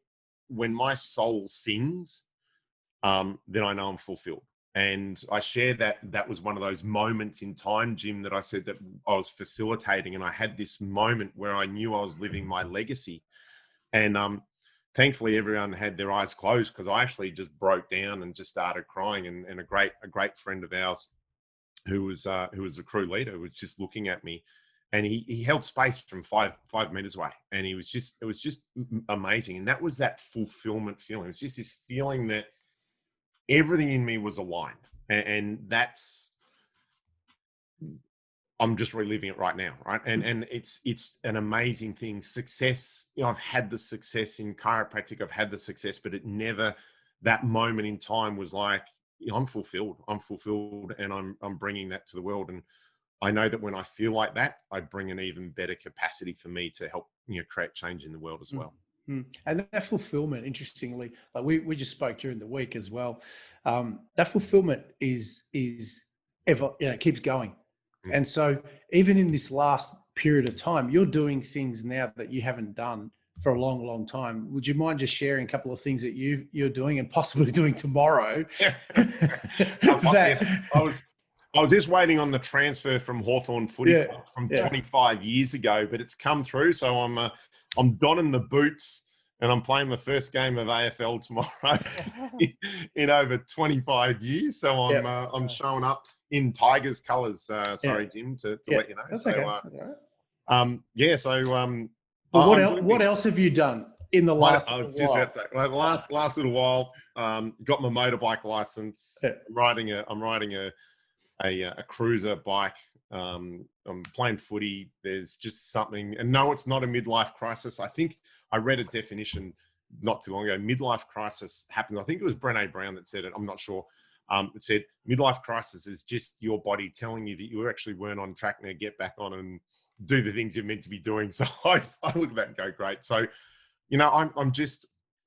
S4: soul sings, then I know I'm fulfilled. And I share that was one of those moments in time, Jim, that I said that I was facilitating, and I had this moment where I knew I was living my legacy. And thankfully, everyone had their eyes closed, because I actually just broke down and just started crying. And a great friend of ours, who was the crew leader, was just looking at me, and he held space from five meters away, and it was just amazing. And that was that fulfillment feeling. It was just this feeling that everything in me was aligned, and I'm just reliving it right now, right? And it's an amazing thing. Success, you know, I've had the success in chiropractic, I've had the success, but it never, that moment in time was like, you know, I'm fulfilled, and I'm bringing that to the world. And I know that when I feel like that, I bring an even better capacity for me to help, you know, create change in the world as well.
S1: And that fulfillment, interestingly, like we just spoke during the week as well. That fulfillment is ever, you know, keeps going. And so even in this last period of time, you're doing things now that you haven't done for a long, long time. Would you mind just sharing a couple of things that you're doing and possibly doing tomorrow?
S4: I was just waiting on the transfer from Hawthorn Footy from 25 years ago, but it's come through. So I'm donning the boots and I'm playing my first game of AFL tomorrow in over 25 years. So I'm showing up in Tigers colours. Sorry, Jim, to let you know.
S1: That's
S4: so,
S1: okay.
S4: Well,
S1: what else have you done in the last
S4: I was
S1: while?
S4: just about to say, well, the last little while, got my motorbike license.
S1: Yeah.
S4: I'm riding a cruiser bike. I'm playing footy. There's just something, and no, it's not a midlife crisis. I think I read a definition not too long ago. Midlife crisis happens. I think it was Brené Brown that said it. I'm not sure. It said midlife crisis is just your body telling you that you actually weren't on track now. Get back on and do the things you're meant to be doing. So I look at that and go, great. So,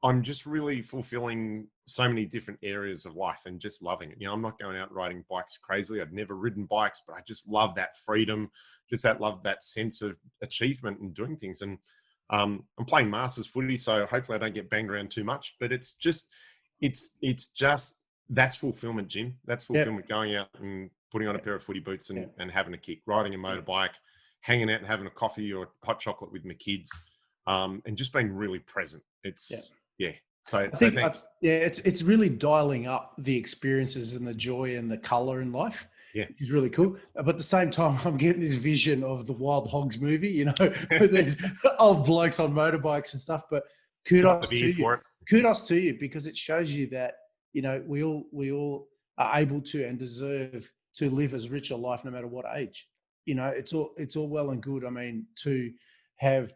S4: I'm just really fulfilling so many different areas of life and just loving it. I'm not going out riding bikes crazily. I'd never ridden bikes, but I just love that freedom, love that sense of achievement and doing things. And I'm playing Masters footy, so hopefully I don't get banged around too much. But it's just that's fulfillment, Jim. That's fulfillment. Going out and putting on a pair of footy boots and having a kick, riding a motorbike, hanging out and having a coffee or hot chocolate with my kids, and just being really present. So
S1: I think it's really dialing up the experiences and the joy and the color in life.
S4: Yeah,
S1: which is really cool. But at the same time, I'm getting this vision of the Wild Hogs movie, with these old blokes on motorbikes and stuff. But kudos to you. Kudos to you, because it shows you that we all are able to and deserve to live as rich a life no matter what age. It's all well and good. I mean, to have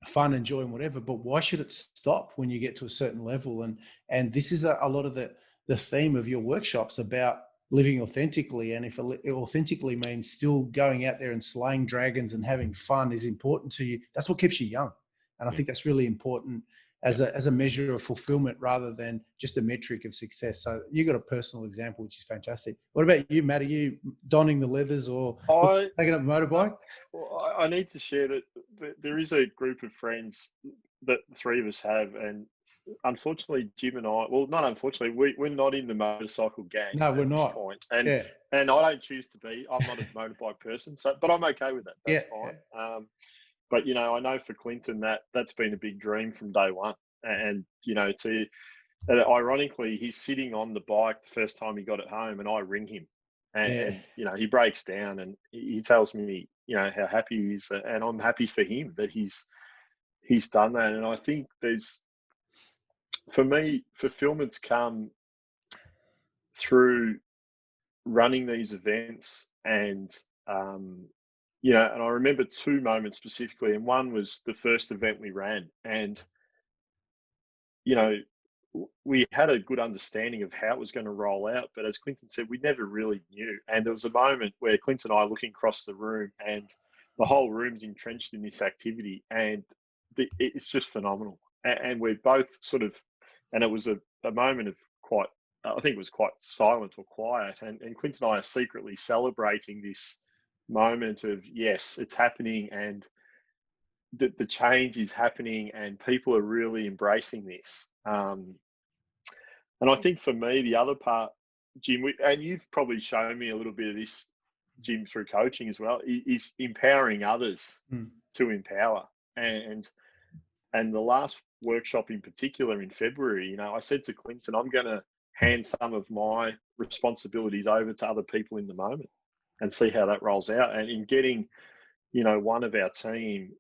S1: fun and joy and whatever, but why should it stop when you get to a certain level? And this is a lot of the theme of your workshops about living authentically. And if authentically means still going out there and slaying dragons and having fun is important to you, that's what keeps you young. And I think that's really important as a measure of fulfillment rather than just a metric of success. So you got a personal example, which is fantastic. What about you, Matt? Are you donning the leathers or taking up a motorbike?
S3: Well, I need to share that there is a group of friends that the three of us have, and unfortunately, Jim and I, well, not unfortunately, we're not in the motorcycle gang.
S1: No, we're not.
S3: Point. And I don't choose to be. I'm not a motorbike person, but I'm okay with that. That's fine. But, I know for Clinton, that's been a big dream from day one. And, ironically, he's sitting on the bike the first time he got it home and I ring him. And he breaks down and he tells me, how happy he is. And I'm happy for him that he's done that. And I think for me, fulfillment's come through running these events and, and I remember two moments specifically, and one was the first event we ran. And, we had a good understanding of how it was going to roll out. But as Clinton said, we never really knew. And there was a moment where Clinton and I are looking across the room and the whole room's entrenched in this activity. And it's just phenomenal. And we're both sort of, and it was a moment of I think it was quite silent or quiet. And Clinton and I are secretly celebrating this moment of, yes, it's happening and the change is happening and people are really embracing this. And I think for me, the other part, Jim, and you've probably shown me a little bit of this, Jim, through coaching as well, is empowering others to empower. And the last workshop in particular in February, I said to Clinton, I'm going to hand some of my responsibilities over to other people in the moment and see how that rolls out. And in getting, one of our team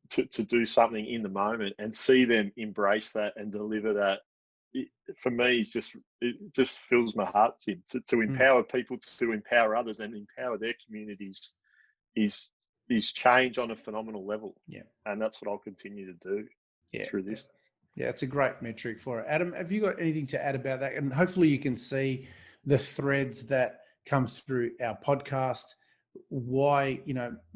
S3: to do something in the moment and see them embrace that and deliver that, for me, it just fills my heart, Tim. To empower people to empower others and empower their communities is change on a phenomenal level.
S1: Yeah.
S3: And that's what I'll continue to do through this.
S1: Yeah, it's a great metric for it. Adam, have you got anything to add about that? And hopefully you can see the threads that comes through our podcast, why,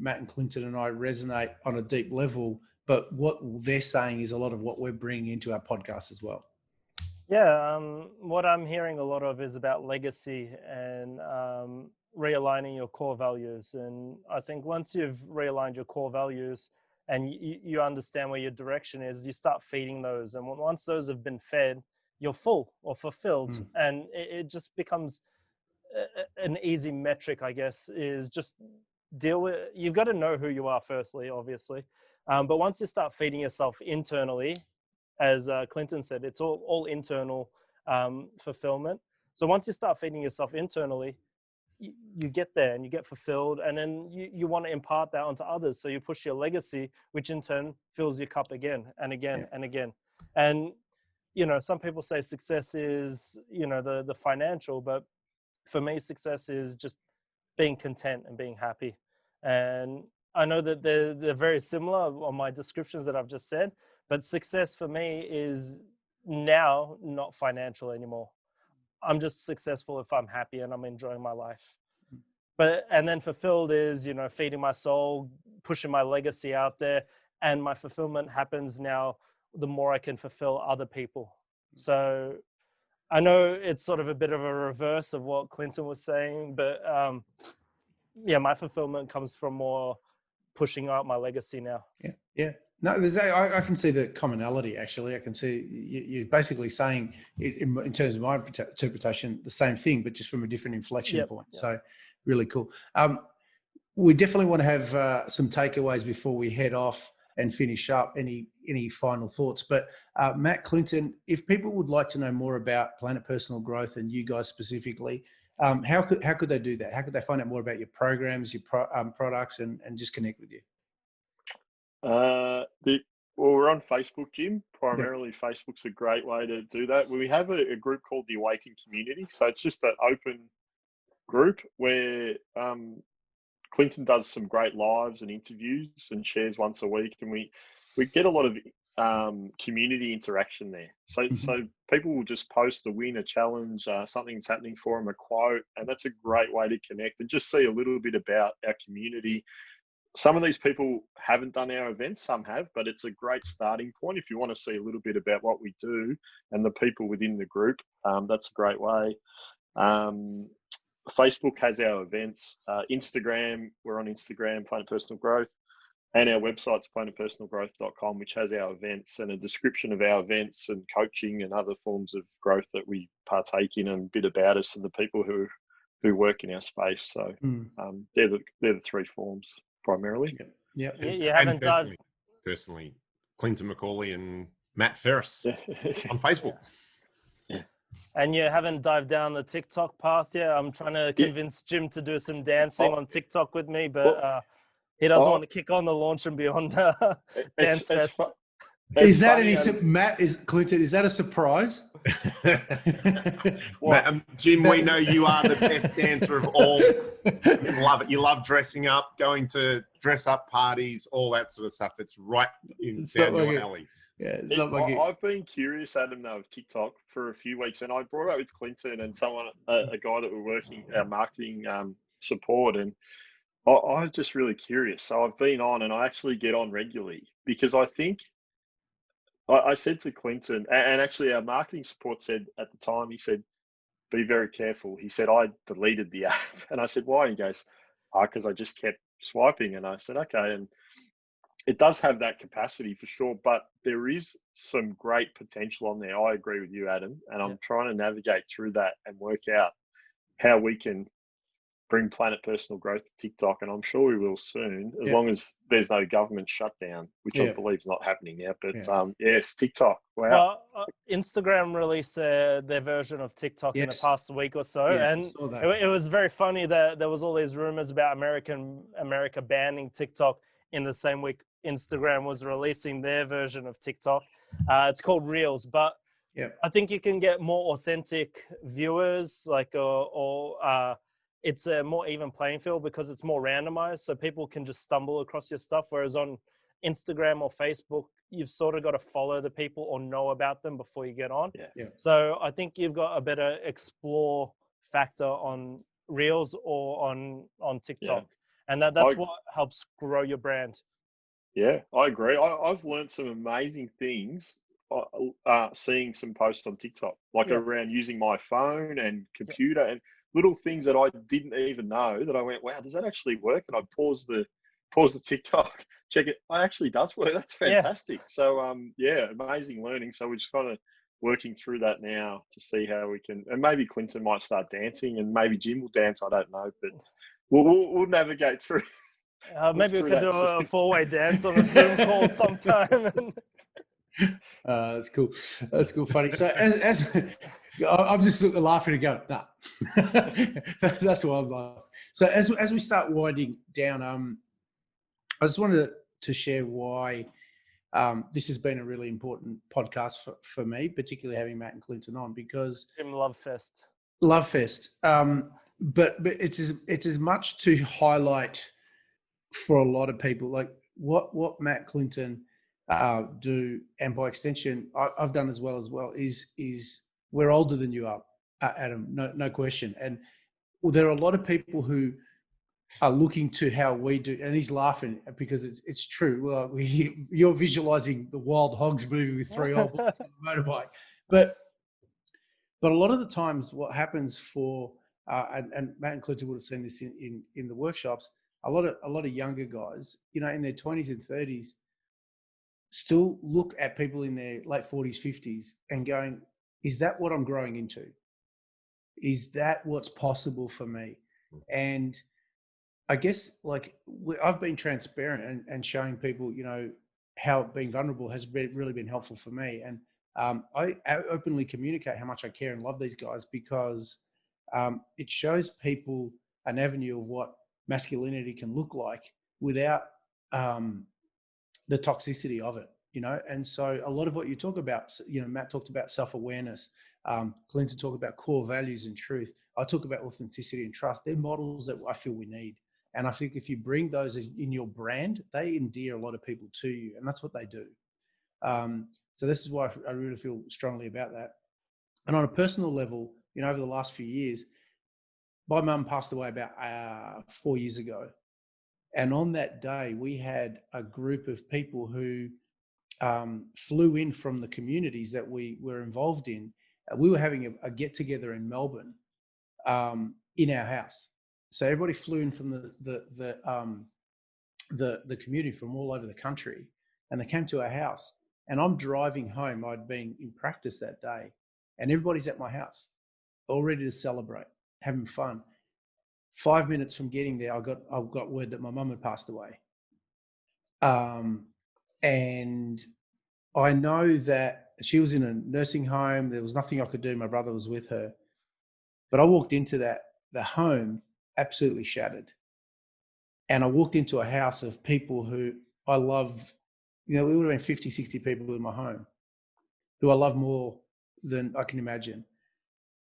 S1: Matt and Clinton and I resonate on a deep level, but what they're saying is a lot of what we're bringing into our podcast as well.
S2: Yeah, what I'm hearing a lot of is about legacy and realigning your core values. And I think once you've realigned your core values and you understand where your direction is, you start feeding those. And once those have been fed, you're full or fulfilled. And it just becomes an easy metric, I guess, is just deal with, you've got to know who you are firstly, obviously. But once you start feeding yourself internally, as Clinton said, it's all internal fulfillment. So once you start feeding yourself internally, you get there and you get fulfilled, and then you want to impart that onto others. So you push your legacy, which in turn fills your cup again and again and again. And, some people say success is, the financial, but for me, success is just being content and being happy. And I know that they're very similar on my descriptions that I've just said, but success for me is now not financial anymore. I'm just successful if I'm happy and I'm enjoying my life. And then fulfilled is, feeding my soul, pushing my legacy out there, and my fulfillment happens now the more I can fulfill other people. So I know it's sort of a bit of a reverse of what Clinton was saying, but my fulfillment comes from more pushing out my legacy now.
S1: Yeah. No, I can see the commonality, actually. I can see you're basically saying, in terms of my interpretation, the same thing, but just from a different inflection point. Yep. So really cool. We definitely want to have some takeaways before we head off and finish up. Any final thoughts? But Matt, Clinton, if people would like to know more about Planet Personal Growth and you guys specifically, how could they do that? How could they find out more about your programs, your products, and just connect with you?
S3: We're on Facebook, Jim. Primarily, Facebook's a great way to do that. We have a group called the Awaken Community. So it's just an open group where Clinton does some great lives and interviews and shares once a week. And we get a lot of community interaction there. So people will just post a win, a challenge, something that's happening for them, a quote. And that's a great way to connect and just see a little bit about our community. Some of these people haven't done our events, some have, but it's a great starting point. If you want to see a little bit about what we do and the people within the group, that's a great way. Facebook has our events. Instagram, we're on Instagram, Planet Personal Growth. And our website's planetpersonalgrowth.com, which has our events and a description of our events and coaching and other forms of growth that we partake in, and a bit about us and the people who work in our space. So they're the three forms primarily.
S1: Yeah.
S2: You haven't done
S4: personally, Clinton McCauley and Matt Ferris on Facebook.
S3: Yeah.
S2: And you haven't dived down the TikTok path yet. I'm trying to convince Jim to do some dancing on TikTok with me, but he doesn't want to kick on the Launch and Beyond Dance Fest.
S1: Is that Clinton? Is that a surprise?
S4: Jim, we know you are the best dancer of all. You love it. You love dressing up, going to dress up parties, all that sort of stuff. It's right down your alley.
S1: Yeah,
S3: I've been curious, Adam, though, of TikTok for a few weeks, and I brought it up with Clinton and someone, a guy that we're working our marketing support, and I'm just really curious. So I've been on, and I actually get on regularly because I think I said to Clinton, and actually our marketing support said at the time, he said, be very careful. He said, I deleted the app. And I said, why? He goes, because I just kept swiping. And I said, okay. And it does have that capacity for sure, but there is some great potential on there. I agree with you, Adam. And I'm trying to navigate through that and work out how we can bring Planet Personal Growth to TikTok, and I'm sure we will soon, as long as there's no government shutdown, which I believe is not happening yet. But yes, TikTok. Wow.
S2: Well, Instagram released their version of TikTok in the past week or so, and it was very funny that there was all these rumors about America banning TikTok in the same week Instagram was releasing their version of TikTok. It's called Reels, but I think you can get more authentic viewers, it's a more even playing field because it's more randomized, so people can just stumble across your stuff. Whereas on Instagram or Facebook, you've sort of got to follow the people or know about them before you get on. So I think you've got a better explore factor on Reels or on TikTok, and that's what helps grow your brand.
S3: Yeah, I agree. I've learned some amazing things seeing some posts on TikTok, around using my phone and computer and little things that I didn't even know that I went, wow, does that actually work? And I'd pause the TikTok, check it. It actually does work. That's fantastic. So, amazing learning. So we're just kind of working through that now to see how we can, and maybe Clinton might start dancing and maybe Jim will dance. I don't know, but we'll navigate through.
S2: Maybe we could do a 4-way dance on a Zoom call sometime.
S1: That's cool. That's cool. Funny. So as I'm just laughing and going, nah. That's why I'm laughing. So as we start winding down, I just wanted to share why this has been a really important podcast for me, particularly having Matt and Clinton on, because
S2: Jim Love Fest.
S1: Love Fest. But it's as much to highlight for a lot of people, like what Matt Clinton do, and by extension, I've done as well, is we're older than you are, Adam, no question. And there are a lot of people who are looking to how we do, and he's laughing because it's true. Well, you're visualizing the Wild Hogs movie with three old boys on a motorbike, but a lot of the times what happens for and Matt and Clinton would have seen this in the workshops, a lot of younger guys, in their 20s and 30s, still look at people in their late 40s, 50s and going, is that what I'm growing into? Is that what's possible for me? And I guess I've been transparent and showing people, how being vulnerable has really been helpful for me. And I openly communicate how much I care and love these guys, because it shows people an avenue of what masculinity can look like without the toxicity of it, And so a lot of what you talk about, Matt talked about self-awareness. Clinton talked about core values and truth. I talk about authenticity and trust. They're models that I feel we need. And I think if you bring those in your brand, they endear a lot of people to you, and that's what they do. So this is why I really feel strongly about that. And on a personal level, over the last few years, my mum passed away about 4 years ago. And on that day, we had a group of people who flew in from the communities that we were involved in. We were having a get together in Melbourne in our house. So everybody flew in from the community from all over the country, and they came to our house. And I'm driving home. I'd been in practice that day, and everybody's at my house, all ready to celebrate, having fun. 5 minutes from getting there, I got word that my mum had passed away. And I know that she was in a nursing home. There was nothing I could do. My brother was with her. But I walked into the home absolutely shattered. And I walked into a house of people who I love. It would have been 50, 60 people in my home who I love more than I can imagine.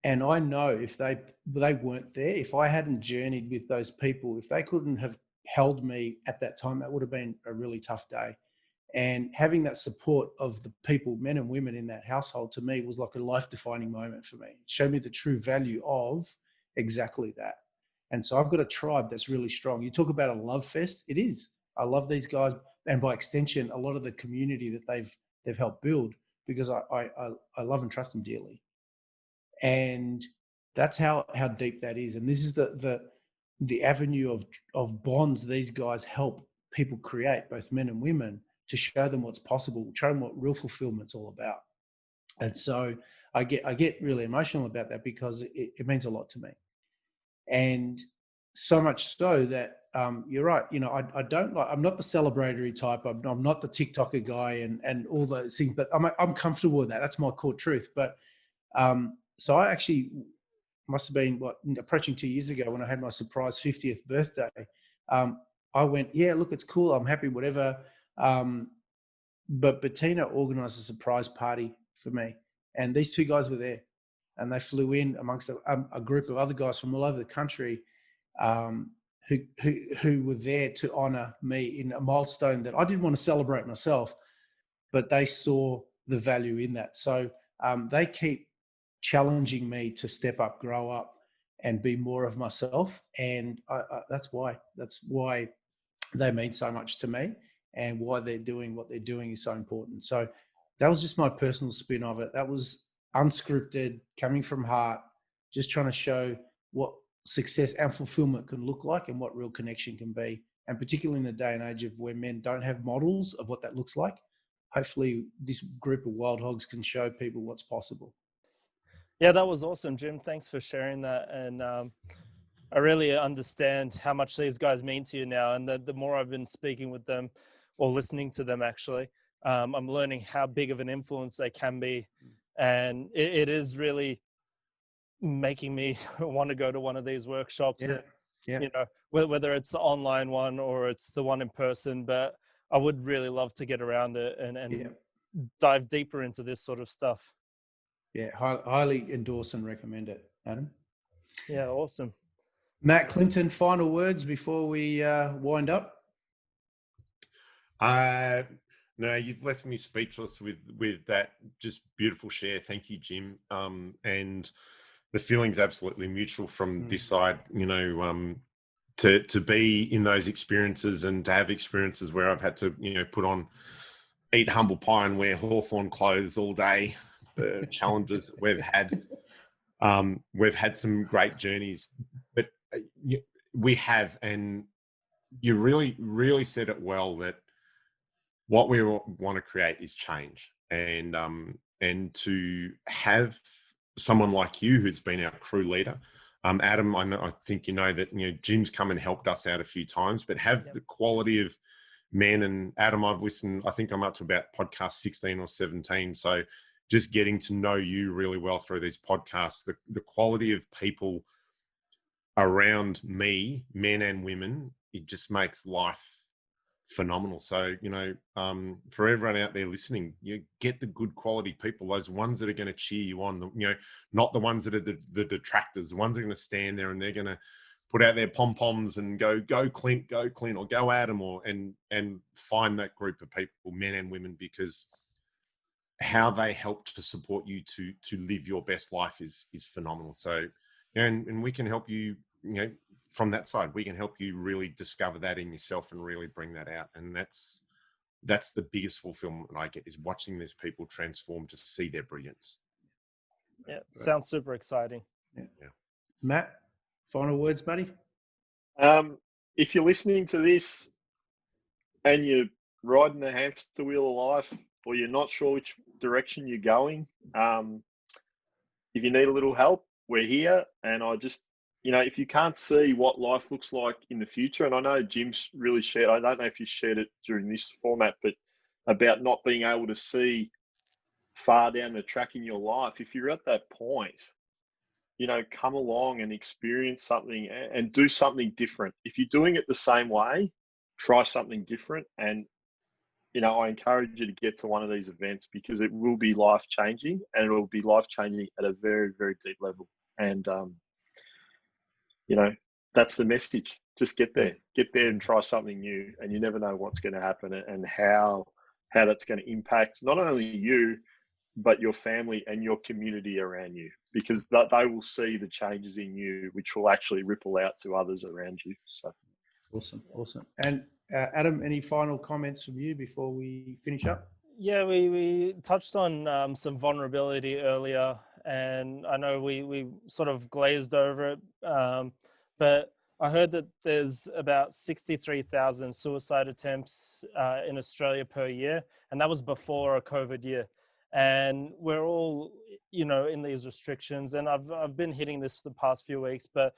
S1: And I know if they weren't there, if I hadn't journeyed with those people, if they couldn't have held me at that time, that would have been a really tough day. And having that support of the people, men and women in that household, to me was like a life-defining moment for me. It showed me the true value of exactly that. And so I've got a tribe that's really strong. You talk about a love fest. It is. I love these guys, and by extension, a lot of the community that they've helped build, because I love and trust them dearly. And that's how deep that is. And this is the avenue of bonds these guys help people create, both men and women, to show them what's possible, show them what real fulfillment's all about. And so I get really emotional about that, because it means a lot to me. And so much so that you're right. I don't like. I'm not the celebratory type. I'm not the TikToker guy and all those things. But I'm comfortable with that. That's my core truth. But so I actually must have been approaching 2 years ago when I had my surprise 50th birthday. I went, yeah, look, it's cool. I'm happy, whatever. But Bettina organised a surprise party for me, and these two guys were there, and they flew in amongst a group of other guys from all over the country, who were there to honour me in a milestone that I didn't want to celebrate myself, but they saw the value in that. So they keep challenging me to step up, grow up, and be more of myself, and that's why they mean so much to me, and why they're doing what they're doing is so important. So that was just my personal spin of it. That was unscripted, coming from heart, just trying to show what success and fulfillment can look like and what real connection can be. And particularly in a day and age of where men don't have models of what that looks like, hopefully this group of wild hogs can show people what's possible.
S2: Yeah, that was awesome, Jim. Thanks for sharing that. And I really understand how much these guys mean to you now. And the more I've been speaking with them, or listening to them actually, I'm learning how big of an influence they can be. And it is really making me want to go to one of these workshops.
S1: Yeah. Yeah.
S2: You know, whether it's the online one or it's the one in person, but I would really love to get around it and dive deeper into this sort of stuff.
S1: Yeah. Highly endorse and recommend it, Adam.
S2: Yeah, awesome.
S1: Matt Clinton, final words before we wind up?
S4: No, you've left me speechless with that just beautiful share. Thank you, Jim. And the feeling's absolutely mutual from this side, you know, to be in those experiences and to have experiences where I've had to, you know, eat humble pie and wear Hawthorn clothes all day, the challenges that we've had. We've had some great journeys, but we have, and you really, really said it well, that what we want to create is change, and to have someone like you who's been our crew leader, Adam. I think you know that, you know, Jim's come and helped us out a few times, but have the quality of men. And Adam, I've listened. I think I'm up to about podcast 16 or 17. So just getting to know you really well through these podcasts, the quality of people around me, men and women, it just makes life phenomenal. So, you know, for everyone out there listening, you get the good quality people, those ones that are going to cheer you on, you know, not the ones that are the detractors, the ones that are going to stand there and they're going to put out their pom-poms and go Clint, or go Adam, and find that group of people, men and women, because how they help to support you to live your best life is phenomenal. So, and we can help you, you know, from that side, we can help you really discover that in yourself and really bring that out. And that's the biggest fulfillment I get, is watching these people transform to see their brilliance.
S2: Yeah, sounds super exciting.
S1: Yeah. Matt, final words, buddy?
S3: If you're listening to this and you're riding the hamster wheel of life, or you're not sure which direction you're going, if you need a little help, we're here. And I just, you know, if you can't see what life looks like in the future, and I know Jim's really shared, I don't know if you shared it during this format, but about not being able to see far down the track in your life. If you're at that point, you know, come along and experience something and do something different. If you're doing it the same way, try something different. And, you know, I encourage you to get to one of these events, because it will be life-changing, and it will be life-changing at a very, very deep level. And, you know, that's the message. Just get there and try something new, and you never know what's going to happen and how that's going to impact not only you, but your family and your community around you, because they will see the changes in you, which will actually ripple out to others around you. So
S1: awesome. And Adam, any final comments from you before we finish up?
S2: Yeah, we touched on some vulnerability earlier, and I know we sort of glazed over it, but I heard that there's about 63,000 suicide attempts in Australia per year, and that was before a COVID year. And we're all, you know, in these restrictions, and I've been hitting this for the past few weeks, but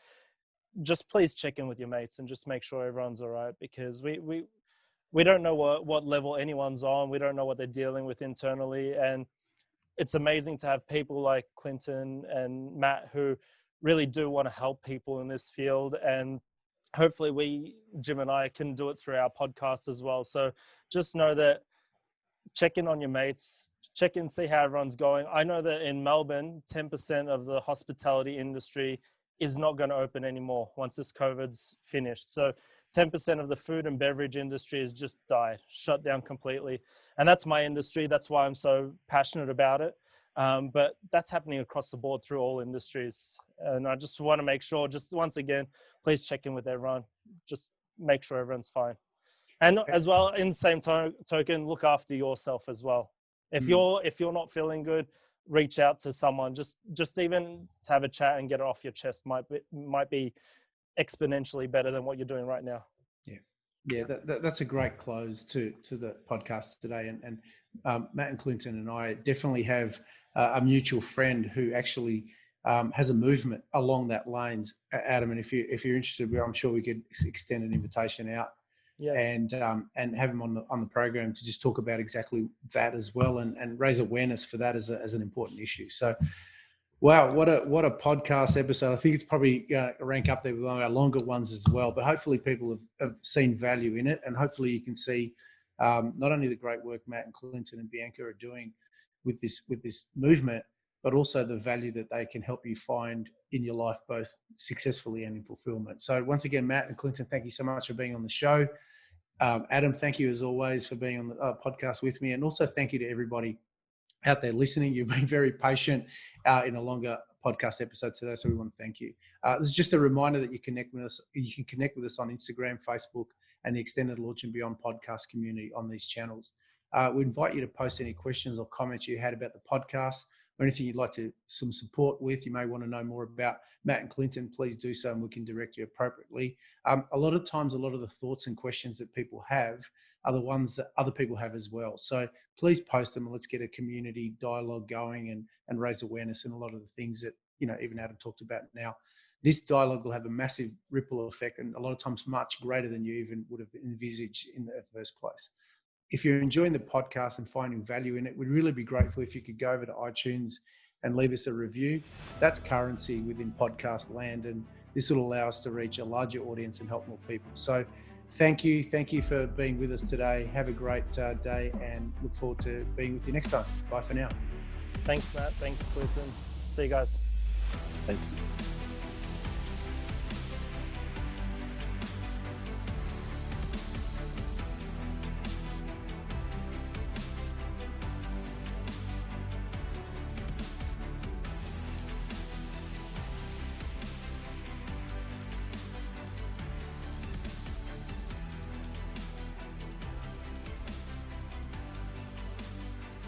S2: just please check in with your mates and just make sure everyone's all right, because we don't know what level anyone's on. We don't know what they're dealing with internally. And it's amazing to have people like Clinton and Matt who really do want to help people in this field. And hopefully Jim and I, can do it through our podcast as well. So just know that, check in on your mates, check in, see how everyone's going. I know that in Melbourne, 10% of the hospitality industry is not going to open anymore once this COVID's finished. So 10% of the food and beverage industry has just died, shut down completely. And that's my industry. That's why I'm so passionate about it. But that's happening across the board through all industries. And I just want to make sure, just once again, please check in with everyone. Just make sure everyone's fine. And as well, in the same token, look after yourself as well. If you're not feeling good, reach out to someone. Just even to have a chat and get it off your chest might be exponentially better than what you're doing right now.
S1: Yeah, that's a great close to the podcast today. And Matt and Clinton and I definitely have a mutual friend who actually has a movement along that lanes, Adam. And if you're interested, I'm sure we could extend an invitation out and have him on the program to just talk about exactly that as well, and raise awareness for that as an important issue. So, wow, what a podcast episode! I think it's probably rank up there with one of our longer ones as well. But hopefully, people have seen value in it, and hopefully, you can see not only the great work Matt and Clinton and Bianca are doing with this movement, but also the value that they can help you find in your life, both successfully and in fulfillment. So once again, Matt and Clinton, thank you so much for being on the show. Adam, thank you as always for being on the podcast with me. And also thank you to everybody out there listening. You've been very patient in a longer podcast episode today, so we want to thank you. This is just a reminder that you can connect with us on Instagram, Facebook, and the Extended Launch and Beyond podcast community on these channels. We invite you to post any questions or comments you had about the podcast, or anything you'd like some support with. You may want to know more about Matt and Clinton, please do so, and we can direct you appropriately. A lot of times, a lot of the thoughts and questions that people have are the ones that other people have as well. So please post them, and let's get a community dialogue going and raise awareness in a lot of the things that, even Adam talked about now. This dialogue will have a massive ripple effect, and a lot of times much greater than you even would have envisaged in the first place. If you're enjoying the podcast and finding value in it, we'd really be grateful if you could go over to iTunes and leave us a review. That's currency within podcast land, and this will allow us to reach a larger audience and help more people. So thank you for being with us today. Have a great day, and look forward to being with you next time. Bye for now.
S2: Thanks, Matt. Thanks, Clinton. See you guys.
S3: Thank you.